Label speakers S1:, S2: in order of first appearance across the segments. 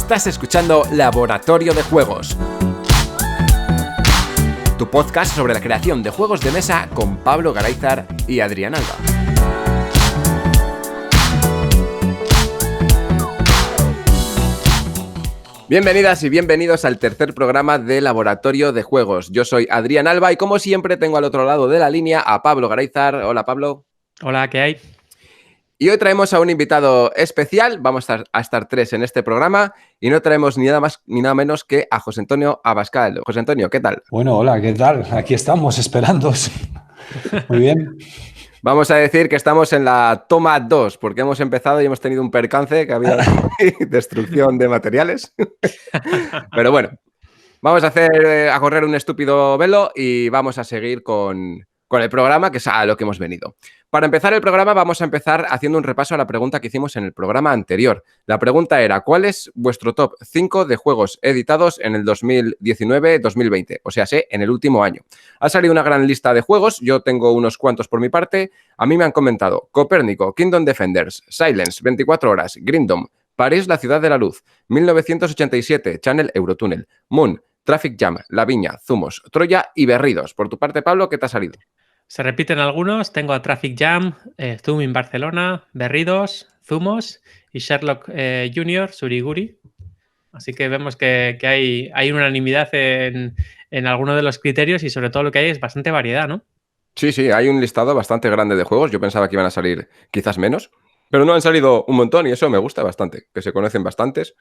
S1: Estás escuchando Laboratorio de Juegos, tu podcast sobre la creación de juegos de mesa con Pablo Garayzar y Adrián Alba. Bienvenidas y bienvenidos al tercer programa de Laboratorio de Juegos. Yo soy Adrián Alba y como siempre tengo al otro lado de la línea a Pablo Garayzar. Hola, Pablo.
S2: Hola, ¿qué hay?
S1: Y hoy traemos a un invitado especial. Vamos a estar tres en este programa y no traemos ni nada más ni nada menos que a José Antonio Abascal. José Antonio, ¿qué tal?
S3: Bueno, hola, ¿qué tal? Aquí estamos esperándos. Muy bien.
S1: Vamos a decir que estamos en la toma 2, porque hemos empezado y hemos tenido un percance que ha habido destrucción de materiales. Pero bueno, vamos a correr un estúpido velo y vamos a seguir con el programa, que es a lo que hemos venido. Para empezar el programa vamos a empezar haciendo un repaso a la pregunta que hicimos en el programa anterior. La pregunta era, ¿cuál es vuestro top 5 de juegos editados en el 2019-2020? O sea, en el último año. Ha salido una gran lista de juegos, yo tengo unos cuantos por mi parte. A mí me han comentado Copérnico, Kingdom Defenders, Silence, 24 horas, Grindom, París, la ciudad de la luz, 1987, Channel Eurotunnel, Moon, Traffic Jam, La Viña, Zumos, Troya y Berridos. Por tu parte, Pablo, ¿qué te ha salido?
S2: Se repiten algunos. Tengo a Traffic Jam, Zoom en Barcelona, Berridos, Zumos y Sherlock Jr., Suriguri. Así que vemos que hay unanimidad en algunos de los criterios y sobre todo lo que hay es bastante variedad, ¿no?
S1: Sí, hay un listado bastante grande de juegos. Yo pensaba que iban a salir quizás menos, pero no han salido un montón y eso me gusta bastante, que se conocen bastantes.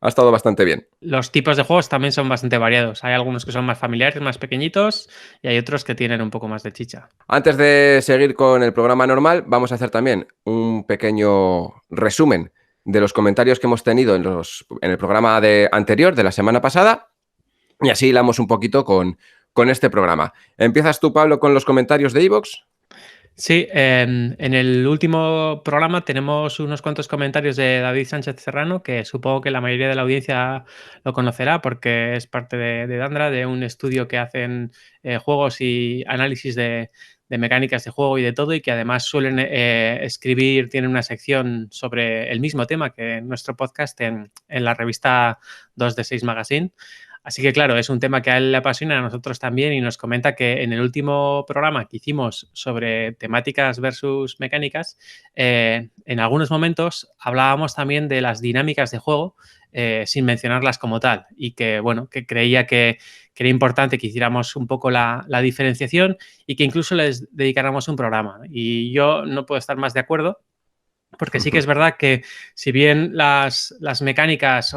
S1: Ha estado bastante bien.
S2: Los tipos de juegos también son bastante variados. Hay algunos que son más familiares, más pequeñitos, y hay otros que tienen un poco más de chicha.
S1: Antes de seguir con el programa normal, vamos a hacer también un pequeño resumen de los comentarios que hemos tenido en el programa anterior, de la semana pasada, y así hilamos un poquito con este programa. ¿Empiezas tú, Pablo, con los comentarios de iVoox?
S2: Sí, en el último programa tenemos unos cuantos comentarios de David Sánchez Serrano, que supongo que la mayoría de la audiencia lo conocerá porque es parte de Dandra, de un estudio que hacen juegos y análisis de mecánicas de juego y de todo, y que además suelen escribir, tienen una sección sobre el mismo tema que en nuestro podcast en la revista 2 de 6 Magazine. Así que, claro, es un tema que a él le apasiona, a nosotros también, y nos comenta que en el último programa que hicimos sobre temáticas versus mecánicas, en algunos momentos hablábamos también de las dinámicas de juego sin mencionarlas como tal, y que, bueno, que creía que era importante que hiciéramos un poco la diferenciación y que incluso les dedicáramos un programa. Y yo no puedo estar más de acuerdo, porque sí que es verdad que si bien las mecánicas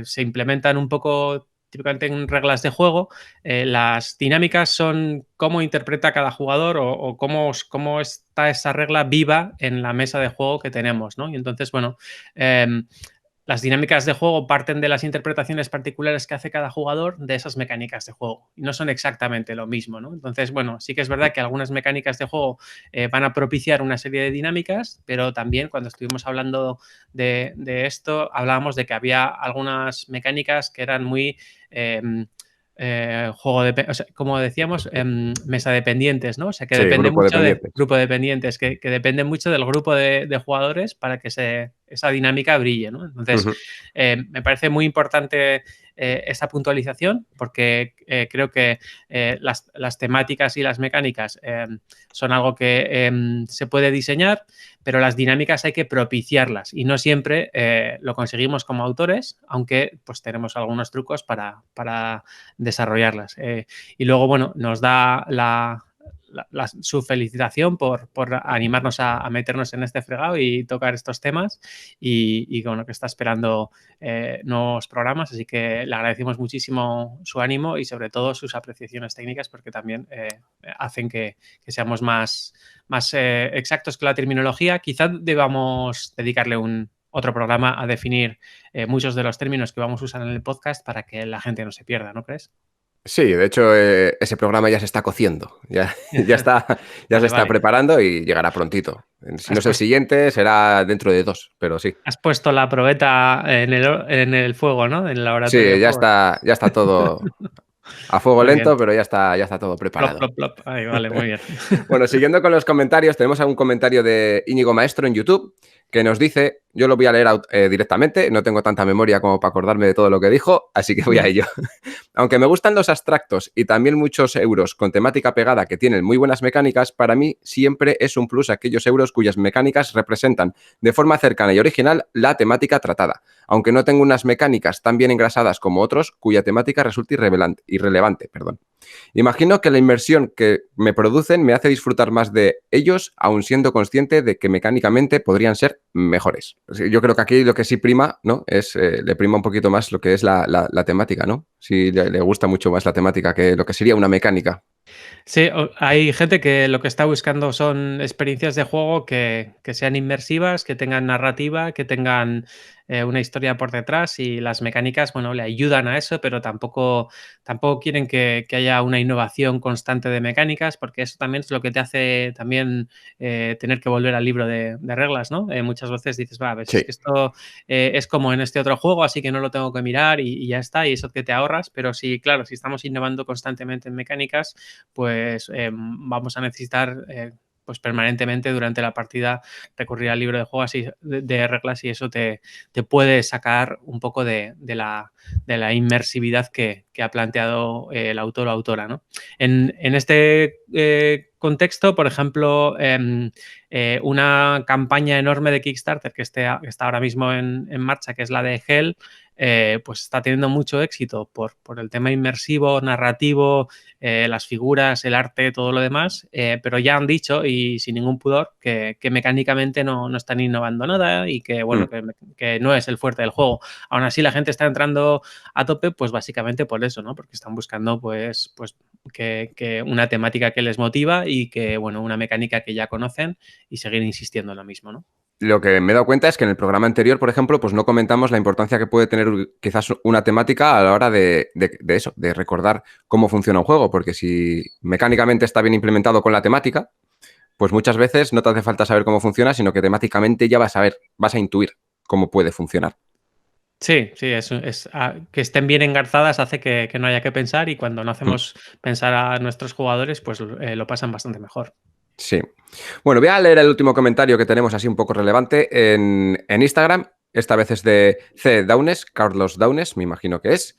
S2: se implementan un poco típicamente en reglas de juego, las dinámicas son cómo interpreta cada jugador o cómo está esa regla viva en la mesa de juego que tenemos, ¿no? Y entonces, bueno, las dinámicas de juego parten de las interpretaciones particulares que hace cada jugador de esas mecánicas de juego y no son exactamente lo mismo, ¿no? Entonces, bueno, sí que es verdad que algunas mecánicas de juego van a propiciar una serie de dinámicas, pero también cuando estuvimos hablando de esto, hablábamos de que había algunas mecánicas que eran muy o sea, como decíamos, mesa dependientes, ¿no? O sea, que depende mucho del grupo dependientes, que depende mucho del grupo de jugadores para que esa dinámica brille, ¿no? Entonces, me parece muy importante esa puntualización porque creo que las temáticas y las mecánicas son algo que se puede diseñar, pero las dinámicas hay que propiciarlas y no siempre lo conseguimos como autores, aunque pues tenemos algunos trucos para desarrollarlas. Y luego, bueno, nos da su felicitación por animarnos a meternos en este fregado y tocar estos temas y bueno, que está esperando nuevos programas, así que le agradecemos muchísimo su ánimo y sobre todo sus apreciaciones técnicas porque también hacen que seamos más exactos con la terminología. Quizás debamos dedicarle otro programa a definir muchos de los términos que vamos a usar en el podcast para que la gente no se pierda, ¿no crees?
S1: Sí, de hecho, ese programa ya se está cociendo, ya se está preparando y llegará prontito. Si no es el siguiente, será dentro de 2, pero sí.
S2: Has puesto la probeta en el fuego, ¿no? En el laboratorio.
S1: Sí, ya está todo a fuego muy lento, bien. Pero ya está todo preparado.
S2: Plop, plop, plop. Ahí, vale, muy bien.
S1: Bueno, siguiendo con los comentarios, tenemos algún comentario de Íñigo Maestro en YouTube, que nos dice, yo lo voy a leer directamente, no tengo tanta memoria como para acordarme de todo lo que dijo, así que voy a ello. Aunque me gustan los abstractos y también muchos euros con temática pegada que tienen muy buenas mecánicas, para mí siempre es un plus aquellos euros cuyas mecánicas representan de forma cercana y original la temática tratada, aunque no tengo unas mecánicas tan bien engrasadas como otros cuya temática resulta irrelevante. Imagino que la inmersión que me producen me hace disfrutar más de ellos, aun siendo consciente de que mecánicamente podrían ser mejores. Yo creo que aquí lo que sí prima, ¿no? Le prima un poquito más lo que es la temática, ¿no? Sí, le gusta mucho más la temática que lo que sería una mecánica.
S2: Sí, hay gente que lo que está buscando son experiencias de juego que sean inmersivas, que tengan narrativa, que tengan una historia por detrás, y las mecánicas, bueno, le ayudan a eso, pero tampoco quieren que haya una innovación constante de mecánicas, porque eso también es lo que te hace también tener que volver al libro de reglas, ¿no? Muchas veces dices, va, pues
S1: Sí.
S2: es que esto es como en este otro juego, así que no lo tengo que mirar y ya está, y eso que te ahorras, pero sí, claro, si estamos innovando constantemente en mecánicas, pues vamos a necesitar pues permanentemente durante la partida recurrir al libro de juegos y de reglas, y eso te puede sacar un poco de la inmersividad que ha planteado el autor o autora, ¿no? En este contexto, por ejemplo, una campaña enorme de Kickstarter que está ahora mismo en marcha, que es la de Hell, pues está teniendo mucho éxito por el tema inmersivo, narrativo, las figuras, el arte, todo lo demás, pero ya han dicho, y sin ningún pudor, que mecánicamente no están innovando nada y que, bueno, que no es el fuerte del juego. Aún así, la gente está entrando a tope, pues básicamente por eso, ¿no? Porque están buscando, pues que una temática que les motiva y que, bueno, una mecánica que ya conocen, y seguir insistiendo en lo mismo, ¿no?
S1: Lo que me he dado cuenta es que en el programa anterior, por ejemplo, pues no comentamos la importancia que puede tener quizás una temática a la hora de eso, de recordar cómo funciona un juego, porque si mecánicamente está bien implementado con la temática, pues muchas veces no te hace falta saber cómo funciona, sino que temáticamente ya vas a intuir cómo puede funcionar.
S2: Sí, que estén bien engarzadas hace que no haya que pensar, y cuando no hacemos pensar a nuestros jugadores, pues lo pasan bastante mejor.
S1: Sí. Bueno, voy a leer el último comentario que tenemos así un poco relevante en Instagram. Esta vez es de C. Daunes, Carlos Daunes, me imagino que es,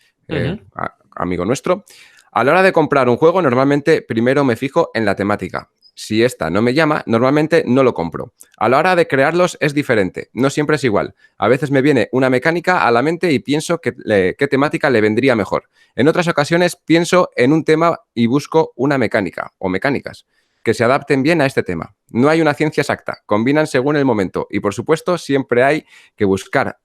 S1: amigo nuestro. A la hora de comprar un juego, normalmente primero me fijo en la temática. Si esta no me llama, normalmente no lo compro. A la hora de crearlos es diferente, no siempre es igual. A veces me viene una mecánica a la mente y pienso qué temática le vendría mejor. En otras ocasiones pienso en un tema y busco una mecánica o mecánicas que se adapten bien a este tema. No hay una ciencia exacta, combinan según el momento y, por supuesto, siempre hay que buscar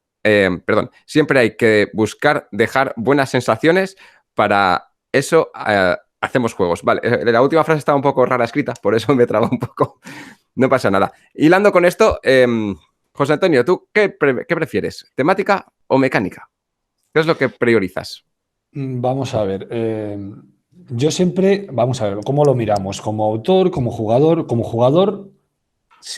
S1: dejar buenas sensaciones. Para eso hacemos juegos. Vale, la última frase estaba un poco rara escrita, por eso me traba un poco. No pasa nada. Hilando con esto, José Antonio, ¿tú qué prefieres? ¿Temática o mecánica? ¿Qué es lo que priorizas?
S3: Vamos a ver. Yo siempre, vamos a ver, ¿cómo lo miramos? Como autor, como jugador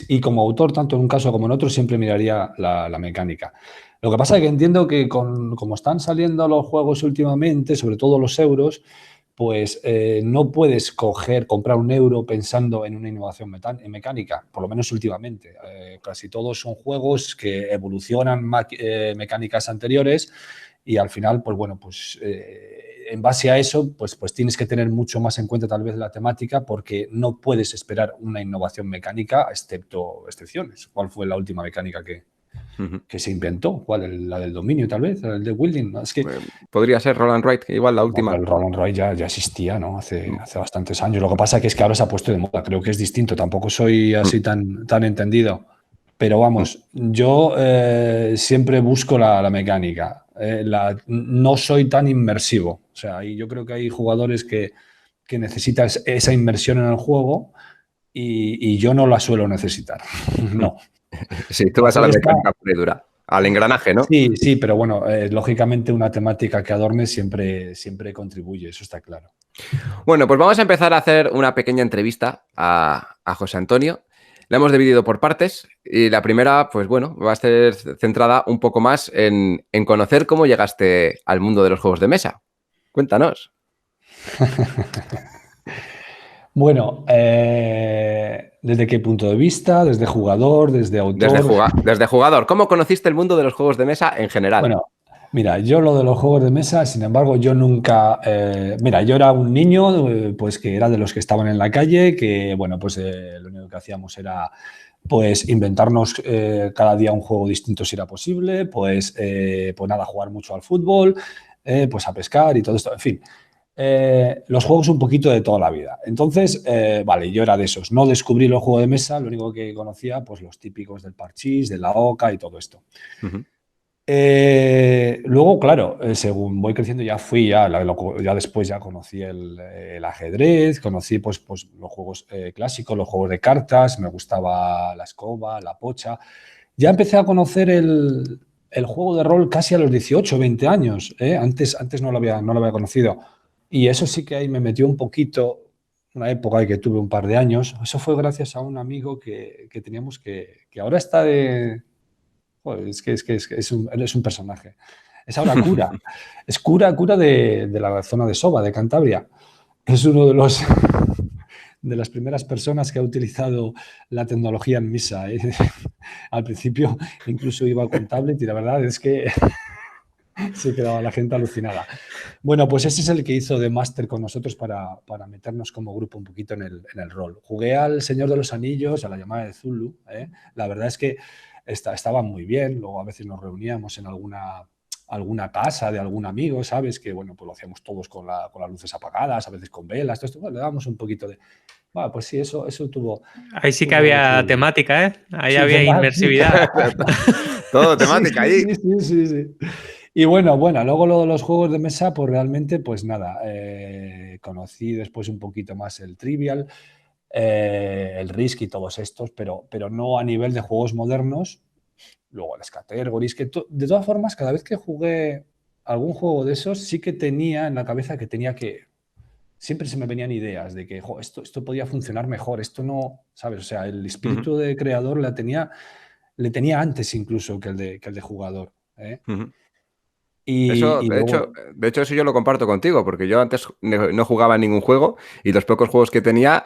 S3: y como autor, tanto en un caso como en otro, siempre miraría la mecánica. Lo que pasa es que entiendo que como están saliendo los juegos últimamente, sobre todo los euros, pues no puedes comprar un euro pensando en una innovación mecánica, por lo menos últimamente. Casi todos son juegos que evolucionan mecánicas anteriores, y al final, pues bueno, pues en base a eso, pues tienes que tener mucho más en cuenta tal vez la temática, porque no puedes esperar una innovación mecánica, excepto excepciones. ¿Cuál fue la última mecánica que se inventó? ¿Cuál? ¿La del dominio, tal vez? ¿El de Wielding? Es que
S1: podría ser Roll and Ride, igual la última.
S3: Bueno, el Roll and Ride ya existía, ¿no? Hace bastantes años. Lo que pasa es que ahora se ha puesto de moda. Creo que es distinto. Tampoco soy así tan entendido. Pero vamos, yo siempre busco la mecánica. No soy tan inmersivo. O sea, yo creo que hay jugadores que necesitan esa inmersión en el juego, y yo no la suelo necesitar. No.
S1: Sí, tú vas a la mecánica pura y dura, al engranaje, ¿no?
S3: Sí, pero bueno, lógicamente una temática que adorne siempre contribuye, eso está claro.
S1: Bueno, pues vamos a empezar a hacer una pequeña entrevista a José Antonio. La hemos dividido por partes y la primera, pues bueno, va a ser centrada un poco más en conocer cómo llegaste al mundo de los juegos de mesa. Cuéntanos.
S3: Bueno, ¿Desde qué punto de vista? ¿Desde jugador? ¿Desde autor?
S1: Desde jugador. ¿Cómo conociste el mundo de los juegos de mesa en general?
S3: Bueno, mira, yo lo de los juegos de mesa, sin embargo, yo nunca... mira, yo era un niño, pues que era de los que estaban en la calle, que, bueno, pues lo único que hacíamos era, pues, inventarnos cada día un juego distinto si era posible, pues nada, jugar mucho al fútbol, pues a pescar y todo esto, en fin. Los juegos un poquito de toda la vida. Entonces, vale, yo era de esos. No descubrí los juegos de mesa, lo único que conocía, pues los típicos del parchís, de la oca y todo esto.
S1: Uh-huh.
S3: Luego, claro, según voy creciendo ya después ya conocí el ajedrez, conocí pues los juegos clásicos, los juegos de cartas, me gustaba la escoba, la pocha. Ya empecé a conocer el juego de rol casi a los 18, 20 años. Antes no lo había conocido. Y eso sí que ahí me metió un poquito, una época en que tuve un par de años. Eso fue gracias a un amigo que teníamos que ahora está de... Joder, es un personaje. Es ahora cura. Es cura de la zona de Soba, de Cantabria. Es uno de las primeras personas que ha utilizado la tecnología en misa. Al principio incluso iba con tablet y la verdad es que se quedaba la gente alucinada. Bueno, pues ese es el que hizo de máster con nosotros para meternos como grupo un poquito en el rol. Jugué al Señor de los Anillos, a la llamada de Zulu. La verdad es que estaban muy bien. Luego a veces nos reuníamos en alguna casa de algún amigo, ¿sabes? Que bueno, pues lo hacíamos todos con las luces apagadas, a veces con velas, todo esto. Bueno, le dábamos un poquito de... Bueno, pues sí, eso tuvo...
S2: Ahí sí que había temática, ¿eh? Ahí
S3: sí,
S2: había inmersividad.
S1: Todo temática ahí.
S3: Sí. Y bueno, luego lo de los juegos de mesa, pues realmente, pues nada, conocí después un poquito más el Trivial, el Risk y todos estos, pero no a nivel de juegos modernos. Luego las Categories, de todas formas, cada vez que jugué algún juego de esos, sí que tenía en la cabeza que tenía que... Siempre se me venían ideas de que esto podía funcionar mejor, esto no, ¿sabes? O sea, el espíritu de creador le tenía antes incluso que el de jugador.
S1: Uh-huh.
S3: Y luego...
S1: de hecho, eso yo lo comparto contigo, porque yo antes no jugaba en ningún juego y los pocos juegos que tenía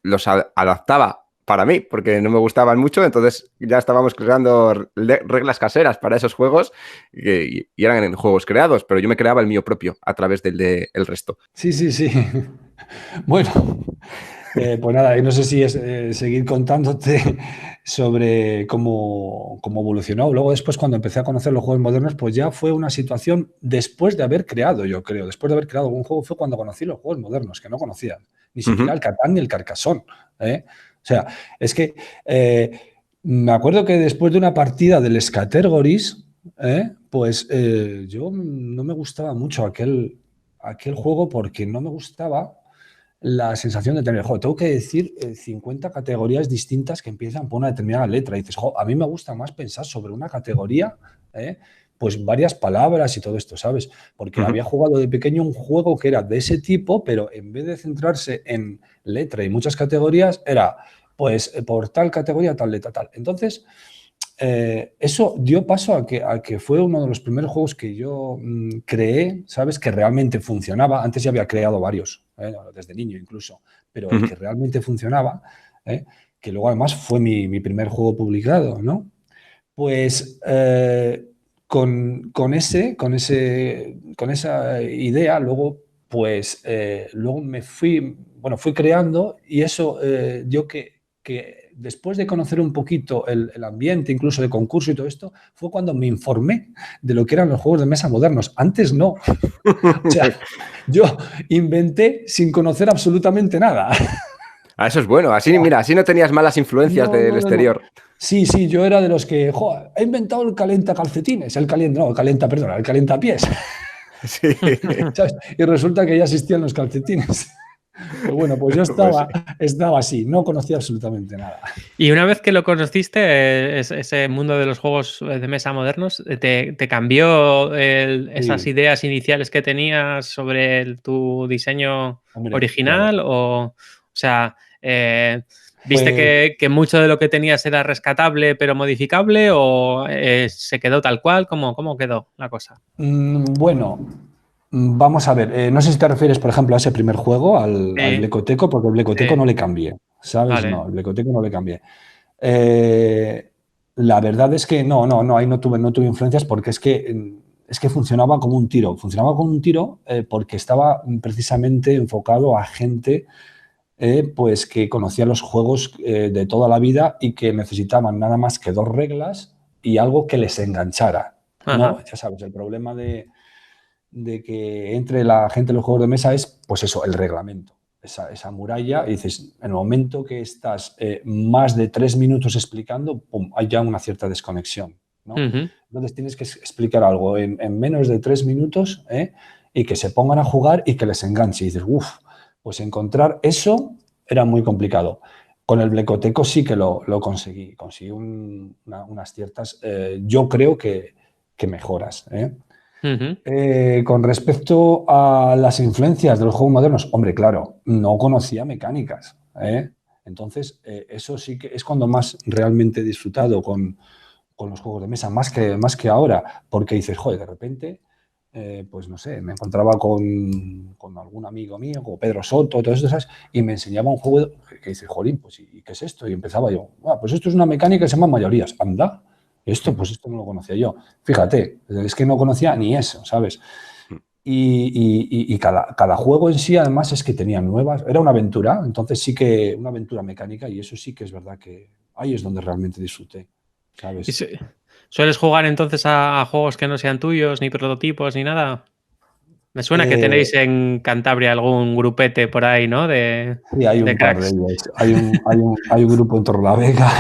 S1: los adaptaba para mí, porque no me gustaban mucho, entonces ya estábamos creando reglas caseras para esos juegos y eran juegos creados, pero yo me creaba el mío propio a través del resto.
S3: Sí. Bueno, pues nada, no sé si es seguir contándote sobre cómo evolucionó. Luego después, cuando empecé a conocer los juegos modernos, pues ya fue una situación después de haber creado, yo creo, después de haber creado algún juego, fue cuando conocí los juegos modernos, que no conocía, ni siquiera el Catán ni el Carcassonne. O sea, es que me acuerdo que después de una partida del Categories, pues yo no me gustaba mucho aquel juego porque no me gustaba la sensación de tener, tengo que decir 50 categorías distintas que empiezan por una determinada letra. Y dices, a mí me gusta más pensar sobre una categoría, pues varias palabras y todo esto, ¿sabes? Porque había jugado de pequeño un juego que era de ese tipo, pero en vez de centrarse en letra y muchas categorías, era pues por tal categoría, tal letra, tal. Entonces, eso dio paso a que fue uno de los primeros juegos que yo creé, ¿sabes? Que realmente funcionaba. Antes ya había creado varios, desde niño incluso, pero el que realmente funcionaba, que luego además fue mi primer juego publicado, ¿no? Pues con esa idea, luego, pues luego fui creando y eso yo que después de conocer un poquito el ambiente, incluso de concurso y todo esto, fue cuando me informé de lo que eran los juegos de mesa modernos. Antes no. O sea, yo inventé sin conocer absolutamente nada.
S1: Eso es bueno. Así, mira, así no tenías malas influencias del exterior.
S3: No. Sí, yo era de los que he inventado el calentacalcetines, el calentapiés.
S1: Sí.
S3: ¿Sabes? Y resulta que ya existían los calcetines. Pues bueno, pues yo estaba así, no conocía absolutamente nada.
S2: Y una vez que lo conociste, ese mundo de los juegos de mesa modernos, ¿te cambió esas ideas iniciales que tenías sobre tu diseño original? Claro. O sea, ¿viste que mucho de lo que tenías era rescatable pero modificable o se quedó tal cual? ¿Cómo quedó la cosa?
S3: Bueno, Vamos a ver, no sé si te refieres, por ejemplo, a ese primer juego, al Blecoteco, porque el Blecoteco no le cambié, ¿sabes?
S2: Vale.
S3: No, el Blecoteco no le cambié. La verdad es que no, ahí no tuve influencias porque es que funcionaba como un tiro. Funcionaba como un tiro porque estaba precisamente enfocado a gente pues que conocía los juegos de toda la vida y que necesitaban nada más que 2 reglas y algo que les enganchara, ¿no? Ya sabes, el problema de que entre la gente en los juegos de mesa es, pues eso, el reglamento. Esa muralla, y dices, en el momento que estás más de 3 minutos explicando, pum, hay ya una cierta desconexión, ¿no? Entonces tienes que explicar algo en menos de 3 minutos y que se pongan a jugar y que les enganche. Y dices, pues encontrar eso era muy complicado. Con el Blecoteco sí que lo conseguí. Conseguí unas ciertas, yo creo que mejoras, con respecto a las influencias de los juegos modernos, hombre, claro, no conocía mecánicas. Entonces, eso sí que es cuando más realmente he disfrutado con los juegos de mesa, más que ahora, porque dices, joder, de repente, pues no sé, me encontraba con algún amigo mío, como Pedro Soto, todas esas, y me enseñaba un juego que dices, jolín, pues ¿y qué es esto? Y empezaba yo, pues esto es una mecánica que se llama mayorías, anda. Pues esto no lo conocía yo. Fíjate, es que no conocía ni eso, ¿sabes? Y cada juego en sí, además, es que tenía nuevas. Era una aventura, entonces sí que una aventura mecánica, y eso sí que es verdad que ahí es donde realmente disfruté, ¿sabes?
S2: ¿Sueles jugar entonces a juegos que no sean tuyos, ni prototipos, ni nada? Me suena que tenéis en Cantabria algún grupete por ahí, ¿no?
S3: Sí, hay un par de ellos. Hay un grupo en Torrelavega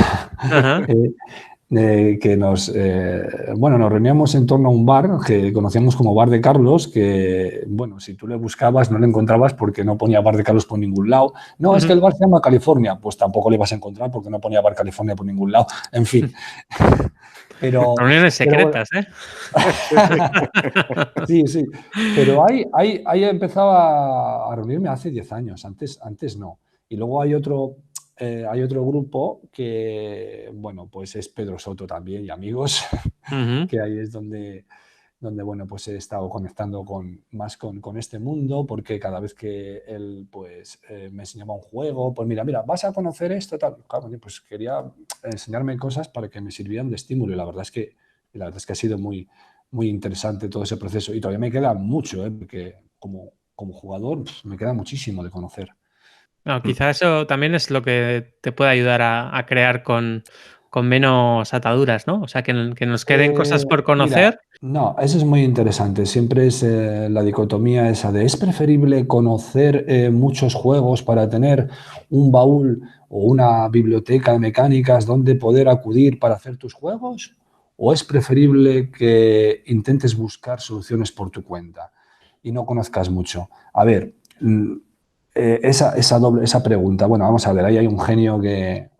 S3: que nos reuníamos en torno a un bar que conocíamos como Bar de Carlos, que, bueno, si tú le buscabas no le encontrabas porque no ponía Bar de Carlos por ningún lado. No, es que el bar se llama California, pues tampoco le ibas a encontrar porque no ponía Bar California por ningún lado. En fin.
S2: Reuniones secretas, ¿eh?
S3: Sí. Pero ahí empezaba a reunirme hace 10 años. Antes no. Y luego hay otro grupo que, bueno, pues es Pedro Soto también y amigos, que ahí es donde, bueno, pues he estado conectando más con este mundo, porque cada vez que él, pues, me enseñaba un juego, pues mira, vas a conocer esto, tal. Claro, pues quería enseñarme cosas para que me sirvieran de estímulo, y la verdad es que ha sido muy, muy interesante todo ese proceso, y todavía me queda mucho, porque como jugador me queda muchísimo de conocer.
S2: No, quizá eso también es lo que te puede ayudar a crear con menos ataduras, ¿no? O sea, que nos queden cosas por conocer.
S3: Mira, no, eso es muy interesante. Siempre es la dicotomía esa de ¿es preferible conocer muchos juegos para tener un baúl o una biblioteca de mecánicas donde poder acudir para hacer tus juegos? ¿O es preferible que intentes buscar soluciones por tu cuenta y no conozcas mucho? A ver, esa pregunta, bueno, vamos a ver, ahí hay un genio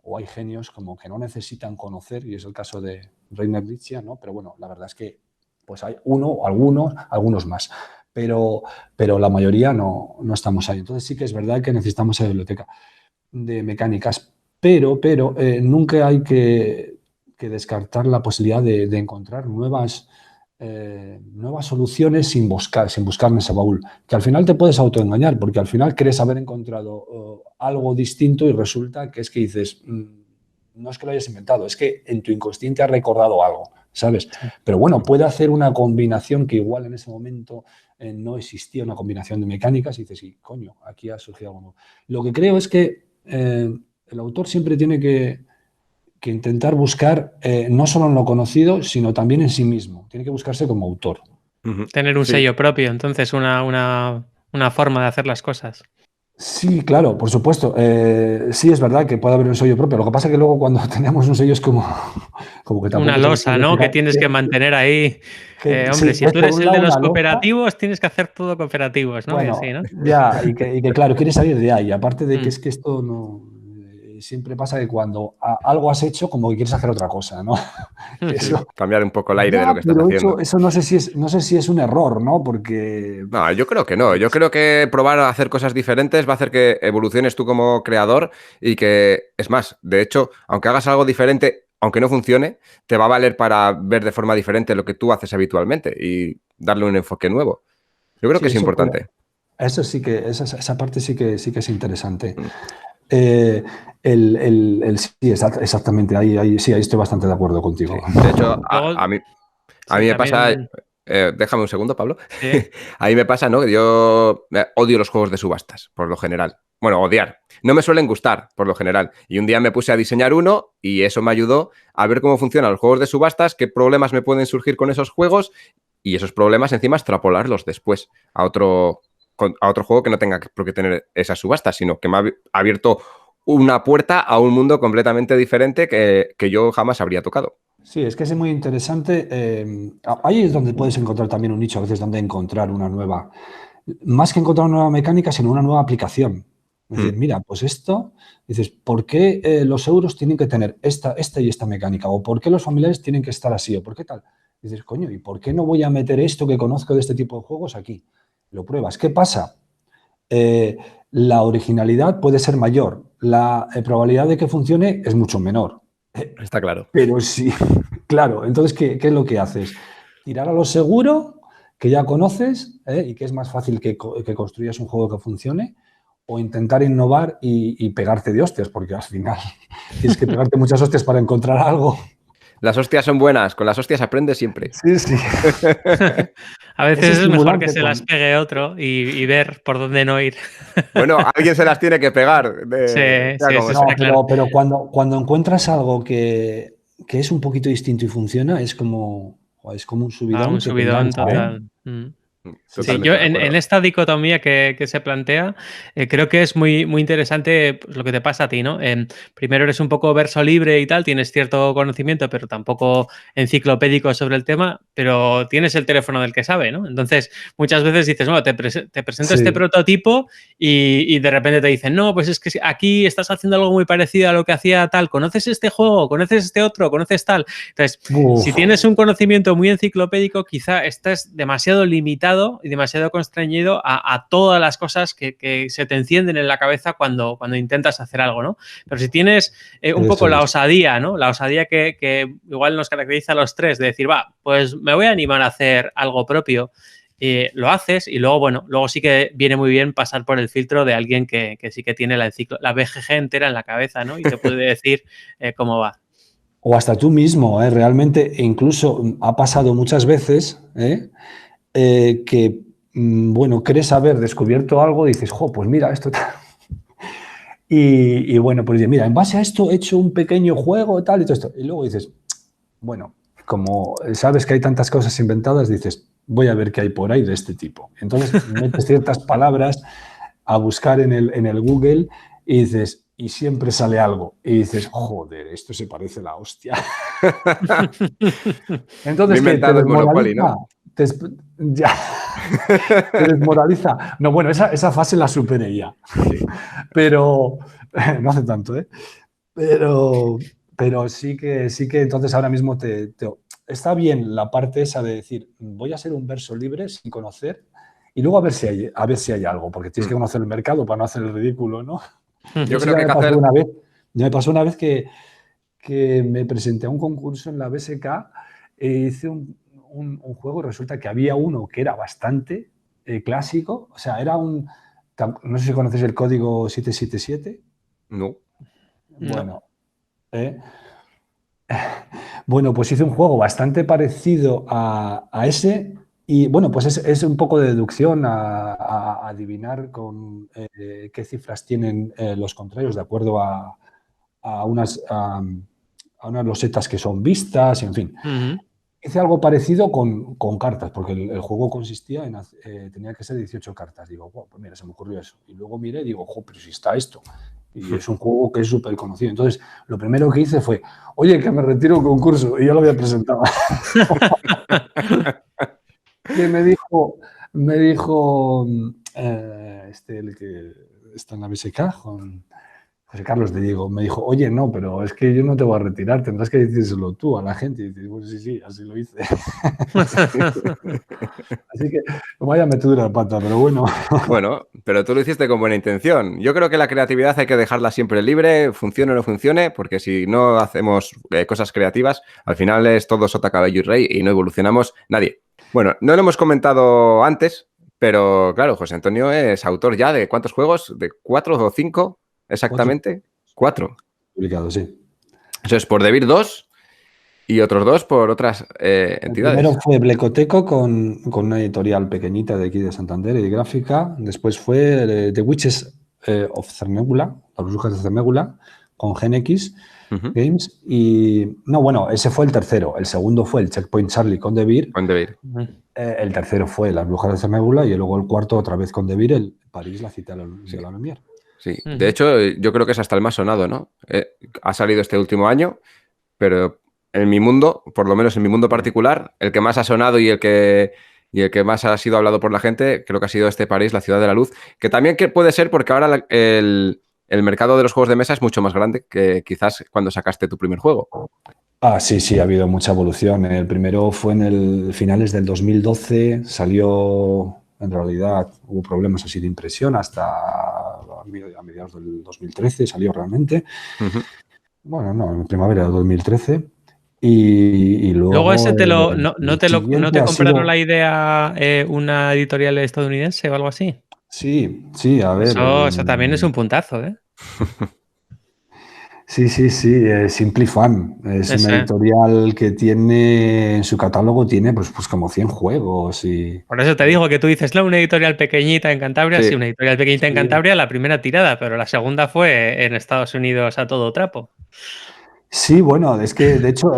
S3: o hay genios como que no necesitan conocer, y es el caso de Reiner Nietzsche, ¿no? Pero bueno, la verdad es que pues hay algunos más, pero la mayoría no estamos ahí. Entonces sí que es verdad que necesitamos esa biblioteca de mecánicas, pero nunca hay que descartar la posibilidad de encontrar nuevas soluciones sin buscar en ese baúl, que al final te puedes autoengañar, porque al final crees haber encontrado algo distinto y resulta que es que dices, no es que lo hayas inventado, es que en tu inconsciente has recordado algo, ¿sabes? Pero bueno, puede hacer una combinación que igual en ese momento no existía, una combinación de mecánicas, y dices, sí, coño, aquí ha surgido algo nuevo. Lo que creo es que el autor siempre tiene que intentar buscar no solo en lo conocido, sino también en sí mismo. Tiene que buscarse como autor.
S2: Tener un sello propio, entonces una forma de hacer las cosas.
S3: Sí, claro, por supuesto. Sí, es verdad que puede haber un sello propio. Lo que pasa es que luego cuando tenemos un sello es como que tampoco...
S2: Una losa, ¿no? Que tienes que mantener ahí. Hombre, si tú eres el de los cooperativos, tienes que hacer todo cooperativos, ¿no?
S3: Bueno,
S2: así, ¿no?
S3: ya, y que claro, quieres salir de ahí. Aparte de que es que esto no... Siempre pasa que cuando algo has hecho, como que quieres hacer otra cosa, ¿no?
S1: Eso, cambiar un poco el aire de lo que estás haciendo.
S3: Eso no sé si es un error, ¿no? Porque...
S1: No, yo creo que no. Yo creo que probar a hacer cosas diferentes va a hacer que evoluciones tú como creador y que, es más, de hecho, aunque hagas algo diferente, aunque no funcione, te va a valer para ver de forma diferente lo que tú haces habitualmente y darle un enfoque nuevo. Yo creo
S3: Sí,
S1: que es
S3: eso,
S1: importante.
S3: eso sí que, esa parte sí que es interesante.
S1: Mm.
S3: Sí, exactamente, sí, ahí estoy bastante de acuerdo
S1: Sí.
S3: contigo.
S1: De hecho,
S2: Luego,
S1: a mí
S2: sí,
S1: me pasa,
S2: también.
S1: déjame un segundo, Pablo.
S2: Sí.
S1: A mí me pasa, ¿no? Que yo odio los juegos de subastas, por lo general. Bueno, odiar. No me suelen gustar, por lo general. Y un día me puse a diseñar uno y eso me ayudó a ver cómo funcionan los juegos de subastas, qué problemas me pueden surgir con esos juegos y esos problemas encima extrapolarlos después a otro juego que no tenga por qué tener esas subastas, sino que me ha abierto una puerta a un mundo completamente diferente que yo jamás habría tocado.
S3: Sí, es que es muy interesante. Ahí es donde puedes encontrar también un nicho, a veces donde encontrar una nueva, más que encontrar una nueva mecánica, sino una nueva aplicación. Es decir, mira, pues esto, dices, ¿por qué los euros tienen que tener esta y esta mecánica? ¿O por qué los familiares tienen que estar así? ¿O por qué tal? Dices, coño, ¿y por qué no voy a meter esto que conozco de este tipo de juegos aquí? Lo pruebas. ¿Qué pasa? La originalidad puede ser mayor, la probabilidad de que funcione es mucho menor.
S1: Está claro.
S3: Pero sí, claro. Entonces, ¿qué es lo que haces? Tirar a lo seguro, que ya conoces, y que es más fácil que construyas un juego que funcione, o intentar innovar y pegarte de hostias, porque al final tienes que pegarte muchas hostias para encontrar algo.
S1: Las hostias son buenas, con las hostias aprendes siempre.
S3: Sí, sí.
S2: A veces es mejor que se las
S3: con...
S2: pegue otro y ver por dónde no ir.
S1: Bueno, alguien se las tiene que pegar.
S2: Sí, sí, eso
S3: No,
S2: está claro.
S3: pero cuando encuentras algo que es un poquito distinto y funciona, es como un subidón
S2: Un
S3: que te
S2: subidón
S3: engancha, ¿eh?
S2: total.
S3: Sí,
S2: Sí,
S3: sí.
S2: yo
S1: Totalmente de acuerdo.
S2: en esta dicotomía que se plantea, creo que es muy, muy interesante pues, lo que te pasa a ti, ¿no? Primero eres un poco verso libre y tal, tienes cierto conocimiento, pero tampoco enciclopédico sobre el tema, pero tienes el teléfono del que sabe, ¿no? Entonces, muchas veces dices, bueno, te presento este prototipo y de repente te dicen, no, pues es que aquí estás haciendo algo muy parecido a lo que hacía tal, ¿conoces este juego? ¿Conoces este otro? ¿Conoces tal? Entonces, si tienes un conocimiento muy enciclopédico, quizá estés demasiado limitado y demasiado constreñido a todas las cosas que se te encienden en la cabeza cuando intentas hacer algo, ¿no? Pero si tienes un poco la osadía, ¿no? La osadía que igual nos caracteriza a los tres, de decir, va, pues me voy a animar a hacer algo propio, lo haces y luego, bueno, luego sí que viene muy bien pasar por el filtro de alguien que sí que tiene la BGG entera en la cabeza, ¿no? Y te puede decir cómo va.
S3: O hasta tú mismo, realmente, e incluso ha pasado muchas veces que, bueno, crees haber descubierto algo y dices, jo, pues mira, esto tal. Y bueno, pues mira, en base a esto he hecho un pequeño juego tal y todo esto. Y luego dices, bueno, como sabes que hay tantas cosas inventadas, dices, voy a ver qué hay por ahí de este tipo. Entonces metes ciertas palabras a buscar en el Google y dices, y siempre sale algo. Y dices, joder, esto se parece a la hostia. Entonces, ¿qué? ¿Te
S1: inventado el Monopoly,
S3: desmoraliza?
S1: ¿no?
S3: Ya. Te desmoraliza. No, bueno, esa fase la superé ya.
S1: Sí.
S3: Pero no hace tanto, ¿eh? Pero sí que entonces ahora mismo está bien la parte esa de decir, voy a ser un verso libre sin conocer y luego a ver si hay algo, porque tienes que conocer el mercado para no hacer el ridículo, ¿no?
S1: Yo
S3: Eso
S1: creo
S3: ya
S1: que hay
S3: me
S1: que
S3: pasó
S1: hacer...
S3: una vez. Ya me pasó una vez que me presenté a un concurso en la BSK e hice un juego. Resulta que había uno que era bastante clásico, o sea, no sé si conocéis el código 777.
S1: No.
S3: Bueno, bueno, pues hice un juego bastante parecido a ese y bueno, pues es un poco de deducción a adivinar con qué cifras tienen los contrarios de acuerdo a unas losetas que son vistas, en fin. Hice algo parecido con cartas, porque el juego consistía en, tenía que ser 18 cartas. Digo, wow, pues mira, se me ocurrió eso. Y luego miré y digo, jo, pero si está esto. Y es un juego que es súper conocido. Entonces, lo primero que hice fue, oye, que me retiro un concurso. Y yo lo había presentado. Que me dijo el que está en la BSK, José Carlos de Diego, me dijo, oye, no, pero es que yo no te voy a retirar, tendrás que decírselo tú a la gente. Y dices, bueno, sí, así lo hice. Así que vaya metedura de pata, pero bueno.
S1: Bueno, pero tú lo hiciste con buena intención. Yo creo que la creatividad hay que dejarla siempre libre, funcione o no funcione, porque si no hacemos cosas creativas, al final es todo sota, cabello y rey y no evolucionamos nadie. Bueno, no lo hemos comentado antes, Pero claro, José Antonio es autor ya de ¿cuántos juegos? ¿De 4 o 5 exactamente? 4.
S3: Publicado, sí.
S1: Eso es por Devir 2 y otros 2 por otras
S3: El
S1: entidades.
S3: primero fue Blecoteco con una editorial pequeñita de aquí de Santander y gráfica. Después fue The Witches of Cernébula, Las Brujas de Cernébula, con GenX Games. Y no, bueno, ese fue el tercero. El segundo fue el Checkpoint Charlie con Devir.
S1: Con Devir.
S3: El tercero fue Las Brujas de Cernébula y luego el cuarto otra vez con Devir, el París, la cita de la Lumière.
S1: Sí, de hecho yo creo que es hasta el más sonado, ¿no? Ha salido este último año, pero en mi mundo, por lo menos en mi mundo particular, el que más ha sonado y el que más ha sido hablado por la gente, creo que ha sido este París, la ciudad de la luz, que también puede ser porque ahora el mercado de los juegos de mesa es mucho más grande que quizás cuando sacaste tu primer juego.
S3: Sí, ha habido mucha evolución. El primero fue en el finales del 2012, salió, en realidad hubo problemas así de impresión hasta a mediados del 2013, salió realmente. Bueno, no, en primavera del 2013. Y luego
S2: ese ¿no te compraron la idea una editorial estadounidense o algo así?
S3: Sí, a ver.
S2: Eso también es un puntazo, ¿eh?
S3: Sí. Simplifan es una editorial que tiene en su catálogo pues como 100 juegos.
S2: Por eso te digo que tú dices, una editorial pequeñita en Cantabria. Sí, una editorial pequeñita en Cantabria, la primera tirada, pero la segunda fue en Estados Unidos a todo trapo.
S3: Sí, bueno, es que de hecho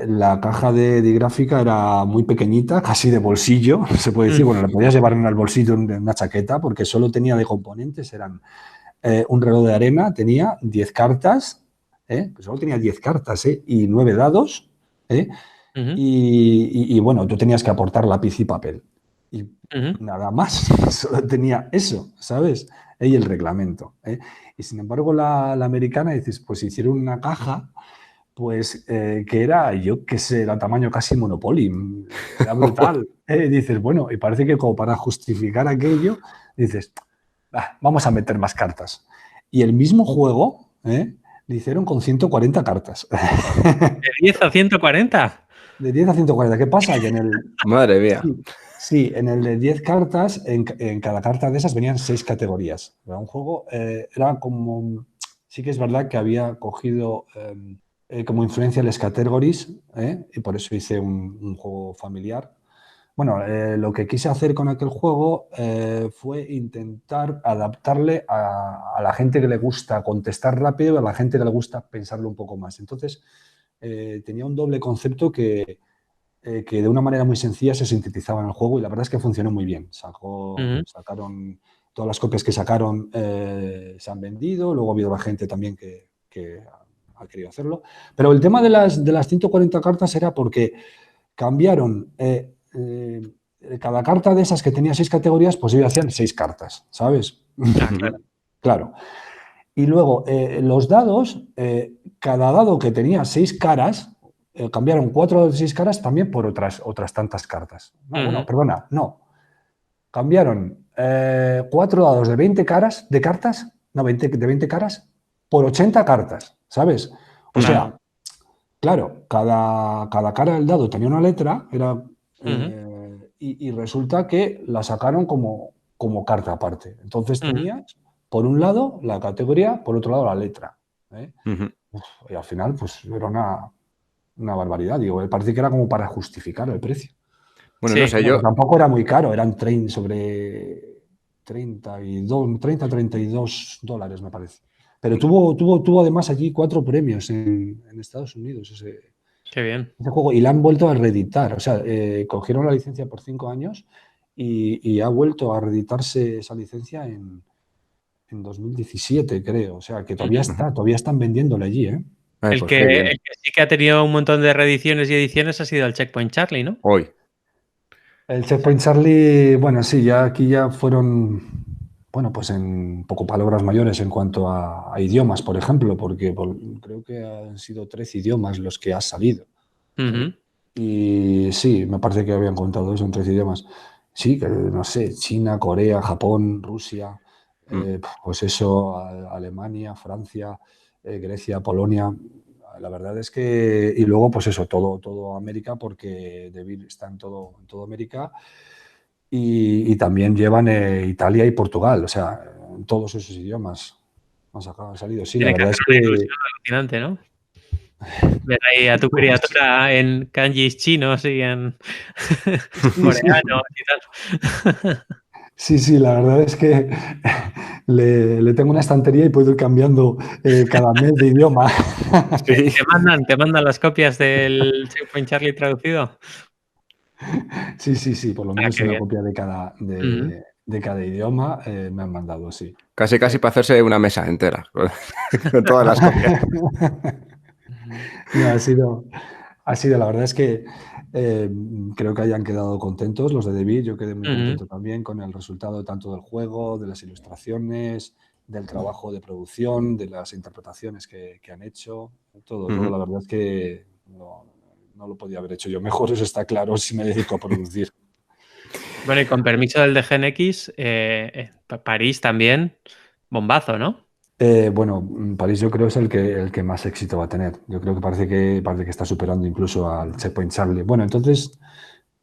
S3: la caja de gráfica era muy pequeñita, casi de bolsillo, se puede decir. Bueno, la podías llevar en el bolsillo de una chaqueta porque solo tenía de componentes, eran un reloj de arena, tenía 10 cartas, pues solo tenía 10 cartas y 9 dados, y bueno, tú tenías que aportar lápiz y papel. Y nada más, solo tenía eso, ¿sabes? Y el reglamento. Y sin embargo, la americana, dices, pues hicieron una caja, pues que era, yo qué sé, era tamaño casi Monopoly, era brutal. Dices, bueno, y parece que como para justificar aquello, dices, vamos a meter más cartas. Y el mismo juego lo hicieron con 140 cartas.
S2: ¿De 10 a 140?
S3: De 10 a 140. ¿Qué pasa? Que en el...
S1: Madre mía.
S3: Sí, en el de 10 cartas, en cada carta de esas venían 6 categorías. Era un juego, era como... Sí que es verdad que había cogido como influencia les categories, y por eso hice un juego familiar. Bueno, lo que quise hacer con aquel juego fue intentar adaptarle a la gente que le gusta contestar rápido y a la gente que le gusta pensarlo un poco más. Entonces, tenía un doble concepto que de una manera muy sencilla se sintetizaba en el juego y la verdad es que funcionó muy bien. Sacaron todas las copias que sacaron, se han vendido, luego ha habido la gente también que ha querido hacerlo. Pero el tema de las 140 cartas era porque cambiaron... cada carta de esas que tenía 6 categorías, pues ellos hacían 6 cartas, ¿sabes? Claro. Y luego, los dados, cada dado que tenía 6 caras, cambiaron 4 de 6 caras también por otras tantas cartas. No, bueno, perdona, no. Cambiaron 4 dados de 20 caras, de cartas, no, de 20 caras, por 80 cartas, ¿sabes? O sea, claro, cada cara del dado tenía una letra, era... y resulta que la sacaron como carta aparte. Entonces tenías, por un lado, la categoría, por otro lado, la letra. Y al final, pues era una barbaridad. Digo, parece que era como para justificar el precio.
S1: Bueno, no sé, yo...
S3: Tampoco era muy caro, eran sobre 32 dólares, me parece. Pero tuvo además allí 4 premios en Estados Unidos.
S2: Qué bien.
S3: Ese juego, y la han vuelto a reeditar. O sea, cogieron la licencia por 5 años y ha vuelto a reeditarse esa licencia en 2017, creo. O sea, que todavía están vendiéndole allí, ¿eh?
S2: El que sí que ha tenido un montón de reediciones y ediciones ha sido el Checkpoint Charlie, ¿no?
S1: Hoy.
S3: El Checkpoint Charlie, bueno, sí, aquí ya fueron, bueno, pues en poco palabras mayores en cuanto a idiomas, por ejemplo, porque creo que han sido 13 idiomas los que ha salido. Y sí, me parece que habían contado eso en 13 idiomas. Sí, que no sé, China, Corea, Japón, Rusia, pues eso, Alemania, Francia, Grecia, Polonia. La verdad es que, y luego pues eso, todo América, porque Devir está en todo América. y también llevan Italia y Portugal, o sea, todos esos idiomas han salido. Sí, la
S2: Tiene que
S3: verdad
S2: hacer
S3: es
S2: una
S3: que
S2: ilusión alucinante, ¿no? Ver ahí a tu criatura en kanjis chinos y en
S3: sí, sí.
S2: coreanos y tal.
S3: Sí, la verdad es que le tengo una estantería y puedo ir cambiando cada mes de idioma.
S1: Sí.
S2: ¿Te mandan las copias del Checkpoint Charlie traducido?
S3: Sí, por lo menos
S2: Qué
S3: una
S2: bien.
S3: copia de cada, de cada idioma me han mandado, sí.
S1: Casi para hacerse una mesa entera con todas las copias.
S3: No, ha sido, la verdad es que creo que hayan quedado contentos los de David. Yo quedé muy contento también con el resultado tanto del juego, de las ilustraciones, del trabajo de producción, de las interpretaciones que han hecho. Todo, la verdad es que no lo podía haber hecho yo mejor, eso está claro, si me dedico a producir.
S2: Bueno, y con permiso del DGNX, París también, bombazo, ¿no?
S3: Bueno, París yo creo es el que más éxito va a tener. Yo creo que parece que está superando incluso al Checkpoint Charlie. Bueno, entonces,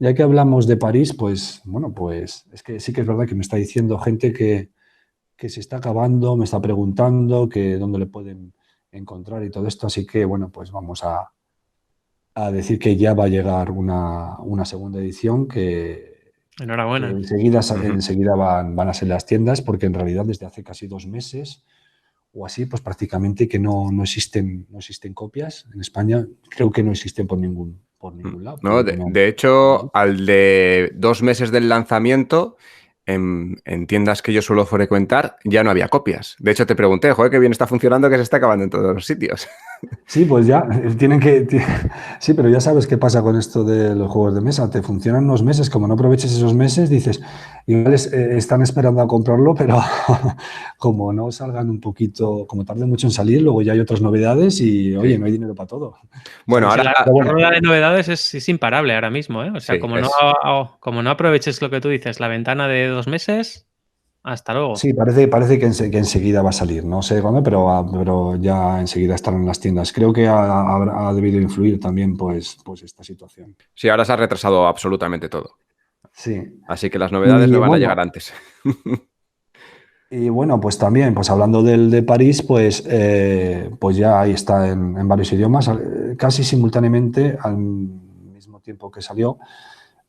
S3: ya que hablamos de París, pues bueno, pues es que sí que es verdad que me está diciendo gente que se está acabando, me está preguntando que dónde le pueden encontrar y todo esto. Así que bueno, pues vamos a decir que ya va a llegar una segunda edición que
S2: Enhorabuena.
S3: enseguida van a ser las tiendas, porque en realidad desde hace casi 2 meses o así, pues prácticamente que no existen copias. En España creo que no existen por ningún lado.
S1: No, de hecho, al de 2 meses del lanzamiento, en tiendas que yo suelo frecuentar, ya no había copias. De hecho, te pregunté, joder, qué bien está funcionando, que se está acabando en todos los sitios.
S3: Sí, pues ya, Sí, pero ya sabes qué pasa con esto de los juegos de mesa. Te funcionan unos meses, como no aproveches esos meses, dices, igual están esperando a comprarlo, pero como no salgan un poquito, como tarde mucho en salir, luego ya hay otras novedades y, oye,
S1: Sí.
S3: no hay dinero para todo.
S1: Bueno,
S2: Sí,
S1: ahora...
S2: la rueda de novedades es imparable ahora mismo, ¿eh? O sea,
S1: Sí,
S2: como no aproveches lo que tú dices, la ventana de 2 meses, hasta luego.
S3: Sí, parece que enseguida va a salir, no sé cuándo, pero ya enseguida estarán en las tiendas. Creo que ha debido influir también pues esta situación.
S1: Sí, ahora se ha retrasado absolutamente todo.
S3: Sí.
S1: Así que las novedades no van a llegar antes.
S3: Y bueno, pues también, pues hablando del de París, pues ya ahí está en varios idiomas, casi simultáneamente al mismo tiempo que salió,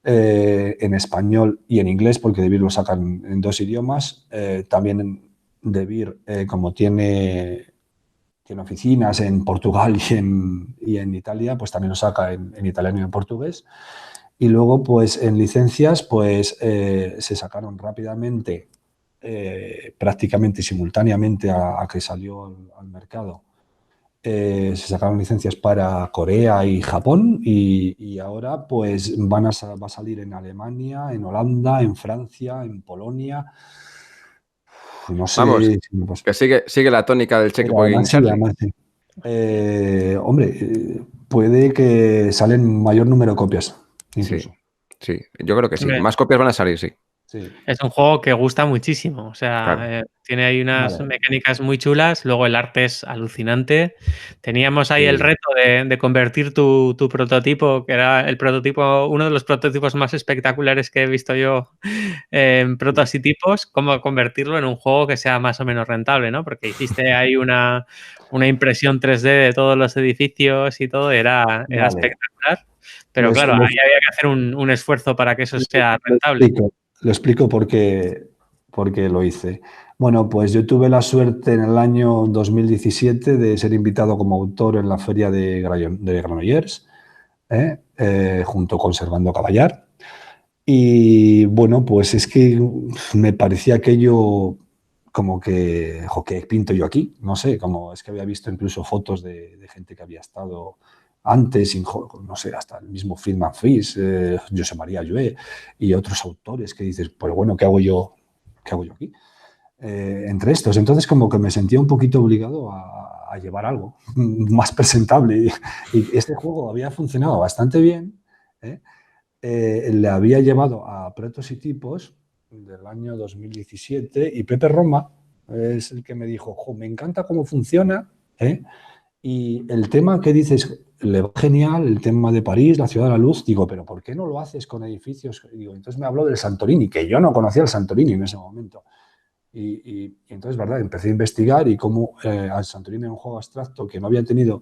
S3: en español y en inglés, porque Devir lo sacan en 2 idiomas. También Devir, como tiene oficinas en Portugal y en Italia, pues también lo saca en italiano y en portugués. Y luego, pues en licencias, pues se sacaron rápidamente, prácticamente simultáneamente a que salió al mercado. Se sacaron licencias para Corea y Japón y ahora pues va a salir en Alemania, en Holanda, en Francia, en Polonia. No sé.
S1: Vamos, que sigue la tónica del Checkpoint Charlie.
S3: Hombre, puede que salen mayor número de copias, incluso.
S1: Sí, yo creo que sí.
S2: Hombre,
S1: Más copias van a salir, sí.
S2: es un juego que gusta muchísimo. O sea,
S1: Claro.
S2: tiene ahí unas mecánicas muy chulas. Luego el arte es alucinante. Teníamos ahí el reto de convertir tu prototipo, que era el prototipo, uno de los prototipos más espectaculares que he visto yo en prototipos, cómo convertirlo en un juego que sea más o menos rentable, ¿no? Porque hiciste ahí una impresión 3D de todos los edificios y todo, era espectacular. Pero claro, ahí había que hacer un esfuerzo para que eso sea rentable.
S3: Lo explico porque lo hice. Bueno, pues yo tuve la suerte en el año 2017 de ser invitado como autor en la feria de Granollers, junto con Servando Caballar. Y bueno, pues es que me parecía aquello como que, ¿qué pinto yo aquí? No sé, como es que había visto incluso fotos de gente que había estado antes, no sé, hasta el mismo Friedman Fries, José María Llué y otros autores que dices, pues bueno, ¿qué hago yo aquí? Entre estos. Entonces como que me sentía un poquito obligado a llevar algo más presentable y este juego había funcionado bastante bien, le había llevado a Protos y Tipos del año 2017 y Pepe Roma es el que me dijo, me encanta cómo funciona, Y el tema que dices, le va genial, el tema de París, la ciudad de la luz, digo, pero ¿por qué no lo haces con edificios? Digo, entonces me habló del Santorini, que yo no conocía el Santorini en ese momento. Y entonces, ¿verdad? Empecé a investigar y cómo al Santorini era un juego abstracto que no había tenido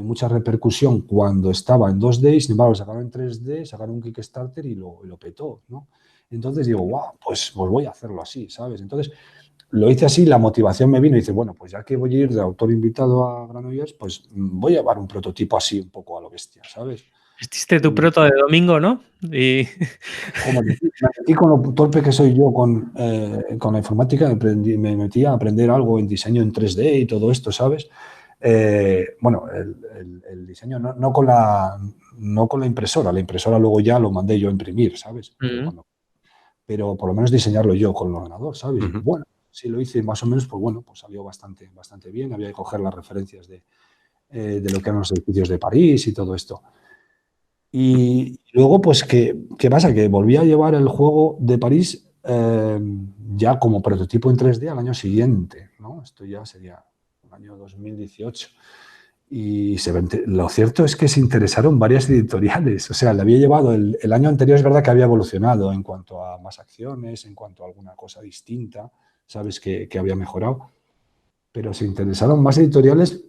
S3: mucha repercusión cuando estaba en 2D y sin embargo lo sacaron en 3D, sacaron un Kickstarter y lo petó, ¿no? Entonces digo, wow, pues voy a hacerlo así, ¿sabes? Entonces lo hice así, la motivación me vino y dice, bueno, pues ya que voy a ir de autor invitado a Granollers, pues voy a llevar un prototipo así un poco a lo bestia, ¿sabes?
S2: Hiciste tu
S3: Y
S2: proto de domingo, ¿no? Y
S3: como me metí con lo torpe que soy yo con la informática, me metí a aprender algo en diseño en 3D y todo esto, ¿sabes? Bueno, el diseño no con la impresora. La impresora luego ya lo mandé yo a imprimir, ¿sabes? Pero por lo menos diseñarlo yo con el ordenador, ¿sabes? Y bueno, si lo hice más o menos, pues bueno, pues salió bastante bien. Había que coger las referencias de lo que eran los edificios de París y todo esto. Y luego, pues, ¿qué pasa? Que volví a llevar el juego de París ya como prototipo en 3D al año siguiente, ¿no? Esto ya sería el año 2018. Y lo cierto es que se interesaron varias editoriales. O sea, le había llevado el año anterior, es verdad que había evolucionado en cuanto a más acciones, en cuanto a alguna cosa distinta, sabes que había mejorado, pero se interesaron más editoriales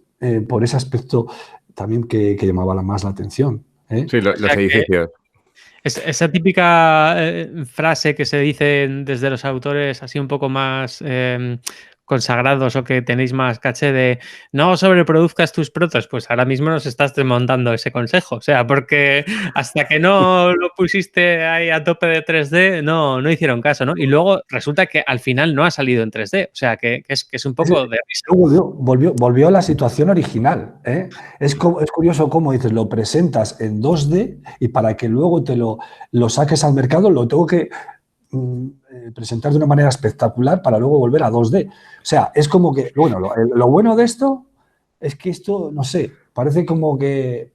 S3: por ese aspecto también que llamaba más la atención.
S1: Sí,
S2: o
S1: los
S2: sea que
S1: edificios.
S2: esa típica frase que se dice desde los autores así un poco más consagrados o que tenéis más caché de no sobreproduzcas tus protos, pues ahora mismo nos estás desmontando ese consejo. O sea, porque hasta que no lo pusiste ahí a tope de 3D, no hicieron caso, ¿no? Y luego resulta que al final no ha salido en 3D. O sea, que es un poco de risa.
S3: Volvió a la situación original. Es curioso cómo dices, lo presentas en 2D y para que luego te lo saques al mercado lo tengo que presentar de una manera espectacular para luego volver a 2D. O sea, es como que, bueno, lo bueno de esto es que esto, no sé, parece como que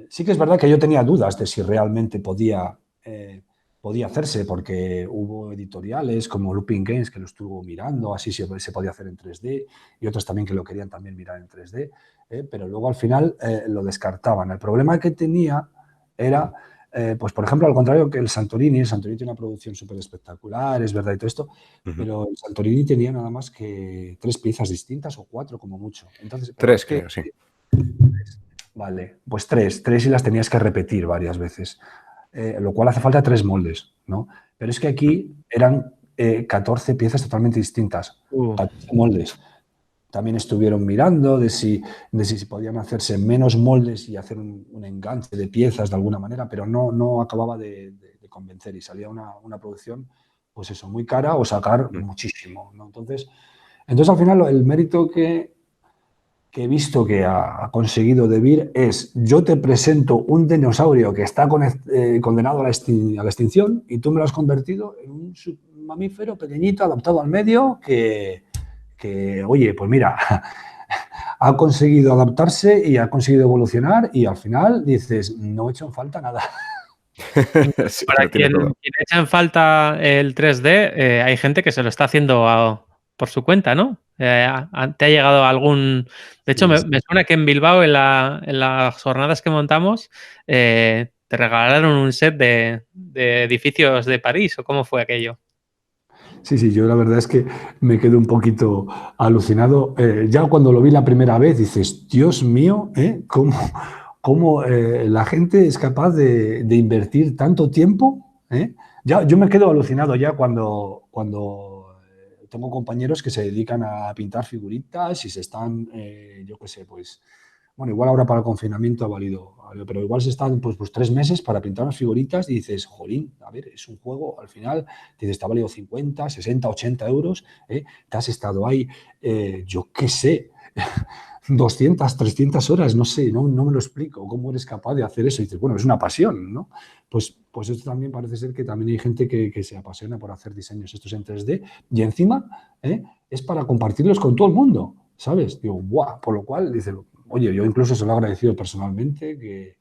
S3: sí que es verdad que yo tenía dudas de si realmente podía hacerse, porque hubo editoriales como Looping Games que lo estuvo mirando, así se podía hacer en 3D, y otros también que lo querían también mirar en 3D, pero luego al final lo descartaban. El problema que tenía era, pues por ejemplo, al contrario que el Santorini tiene una producción súper espectacular, es verdad y todo esto, pero el Santorini tenía nada más que 3 piezas distintas o 4 como mucho. Entonces, pero
S1: 3,
S3: es que,
S1: creo, sí.
S3: vale, pues 3 y las tenías que repetir varias veces. Lo cual hace falta 3 moldes, ¿no? Pero es que aquí eran 14 piezas totalmente distintas, 14 moldes. También estuvieron mirando de si podían hacerse menos moldes y hacer un enganche de piezas de alguna manera, pero no acababa de convencer y salía una producción, pues eso, muy cara o sacar muchísimo, ¿no? Entonces al final el mérito que he visto que ha conseguido DeVir es: yo te presento un dinosaurio que está condenado a la extinción y tú me lo has convertido en un mamífero pequeñito adaptado al medio que oye, pues mira, ha conseguido adaptarse y ha conseguido evolucionar y al final dices, no he hecho en falta nada.
S1: Sí,
S2: Para
S1: lo tiene todo.
S2: quien echa en falta el 3D, hay gente que se lo está haciendo por su cuenta, ¿no? ¿Te ha llegado algún...? De hecho, me suena que en Bilbao, en las jornadas que montamos, te regalaron un set de edificios de París, ¿o cómo fue aquello?
S3: Sí, yo la verdad es que me quedo un poquito alucinado. Ya cuando lo vi la primera vez dices, Dios mío, ¿cómo la gente es capaz de invertir tanto tiempo? Ya, yo me quedo alucinado ya cuando tengo compañeros que se dedican a pintar figuritas y se están, yo qué sé, pues bueno, igual ahora para el confinamiento ha valido, pero igual se están pues 3 meses para pintar unas figuritas y dices, jolín, a ver, es un juego, al final, dices, te ha valido 50, 60, 80 euros, te has estado ahí, yo qué sé, 200, 300 horas, no sé, no me lo explico, cómo eres capaz de hacer eso. Y dices, bueno, es una pasión, ¿no? Pues esto también parece ser que también hay gente que se apasiona por hacer diseños estos en 3D y encima es para compartirlos con todo el mundo, ¿sabes? Digo, guau, por lo cual, dice, oye, yo incluso se lo he agradecido personalmente, que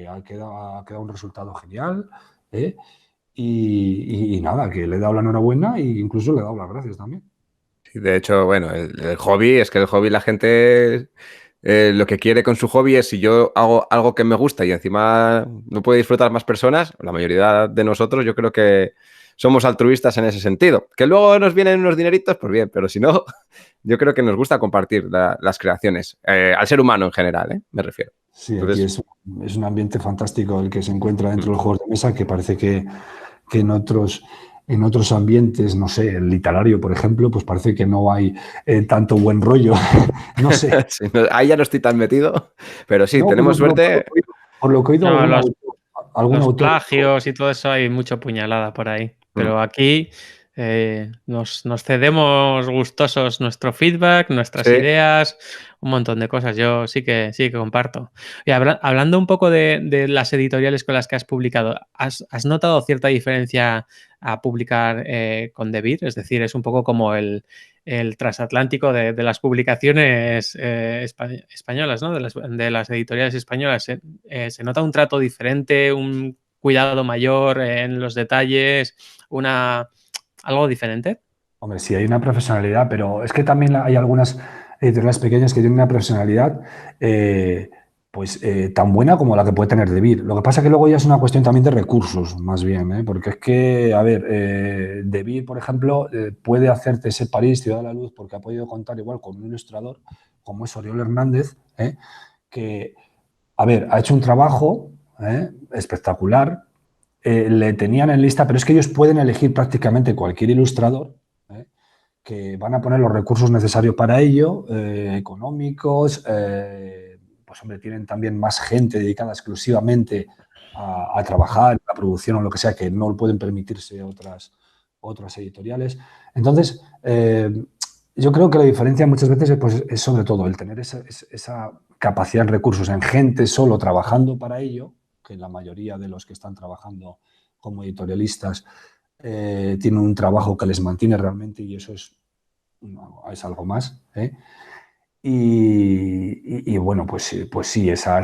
S3: ha quedado un resultado genial, y nada, que le he dado la enhorabuena e incluso le he dado las gracias también.
S1: Sí, de hecho, bueno, el hobby, es que el hobby la gente lo que quiere con su hobby es si yo hago algo que me gusta y encima no puede disfrutar más personas, la mayoría de nosotros yo creo que somos altruistas en ese sentido. Que luego nos vienen unos dineritos, pues bien, pero si no, yo creo que nos gusta compartir las creaciones, al ser humano en general, me refiero.
S3: Sí, aquí
S1: Entonces,
S3: es un ambiente fantástico el que se encuentra dentro de los juegos de mesa, que parece que en otros ambientes, no sé, el literario, por ejemplo, pues parece que no hay tanto buen rollo. No sé.
S1: sí, ahí ya no estoy tan metido, pero sí,
S3: No,
S1: tenemos suerte.
S3: por lo que he oído
S2: No,
S3: algún
S2: los
S3: autor.
S2: plagios y todo eso hay mucha puñalada por ahí. Pero aquí nos cedemos gustosos nuestro feedback, nuestras
S1: Sí.
S2: ideas, un montón de cosas. Yo sí que comparto. Y hablando un poco de las editoriales con las que has publicado, ¿has notado cierta diferencia a publicar con Debir? Es decir, es un poco como el transatlántico de las publicaciones españolas, ¿no? De las editoriales españolas. ¿Se nota un trato diferente, un cuidado mayor en los detalles, algo diferente?
S3: Hombre, sí, hay una profesionalidad, pero es que también hay algunas editoriales pequeñas que tienen una profesionalidad tan buena como la que puede tener Debir. Lo que pasa es que luego ya es una cuestión también de recursos, más bien, ¿eh? Porque es que, a ver, Debir, por ejemplo, puede hacerte ese París, Ciudad de la Luz, porque ha podido contar igual con un ilustrador como es Oriol Hernández, que, a ver, ha hecho un trabajo espectacular. Le tenían en lista, pero es que ellos pueden elegir prácticamente cualquier ilustrador que van a poner los recursos necesarios para ello, económicos, pues hombre, tienen también más gente dedicada exclusivamente a trabajar en la producción o lo que sea, que no pueden permitirse otras editoriales. Entonces, yo creo que la diferencia muchas veces es sobre todo el tener esa capacidad en recursos, en gente solo trabajando para ello, que la mayoría de los que están trabajando como editorialistas tienen un trabajo que les mantiene realmente y eso es algo más. Y bueno, pues sí, esa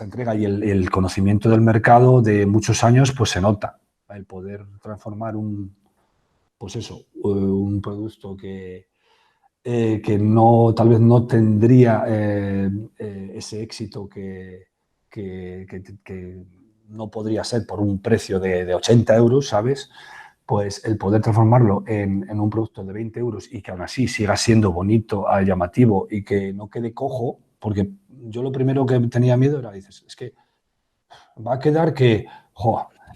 S3: entrega y el conocimiento del mercado de muchos años, pues se nota. El poder transformar un producto que tal vez no tendría ese éxito que no podría ser por un precio de 80 euros, ¿sabes? Pues el poder transformarlo en un producto de 20 euros y que aún así siga siendo bonito, llamativo y que no quede cojo, porque yo lo primero que tenía miedo era, dices, es que va a quedar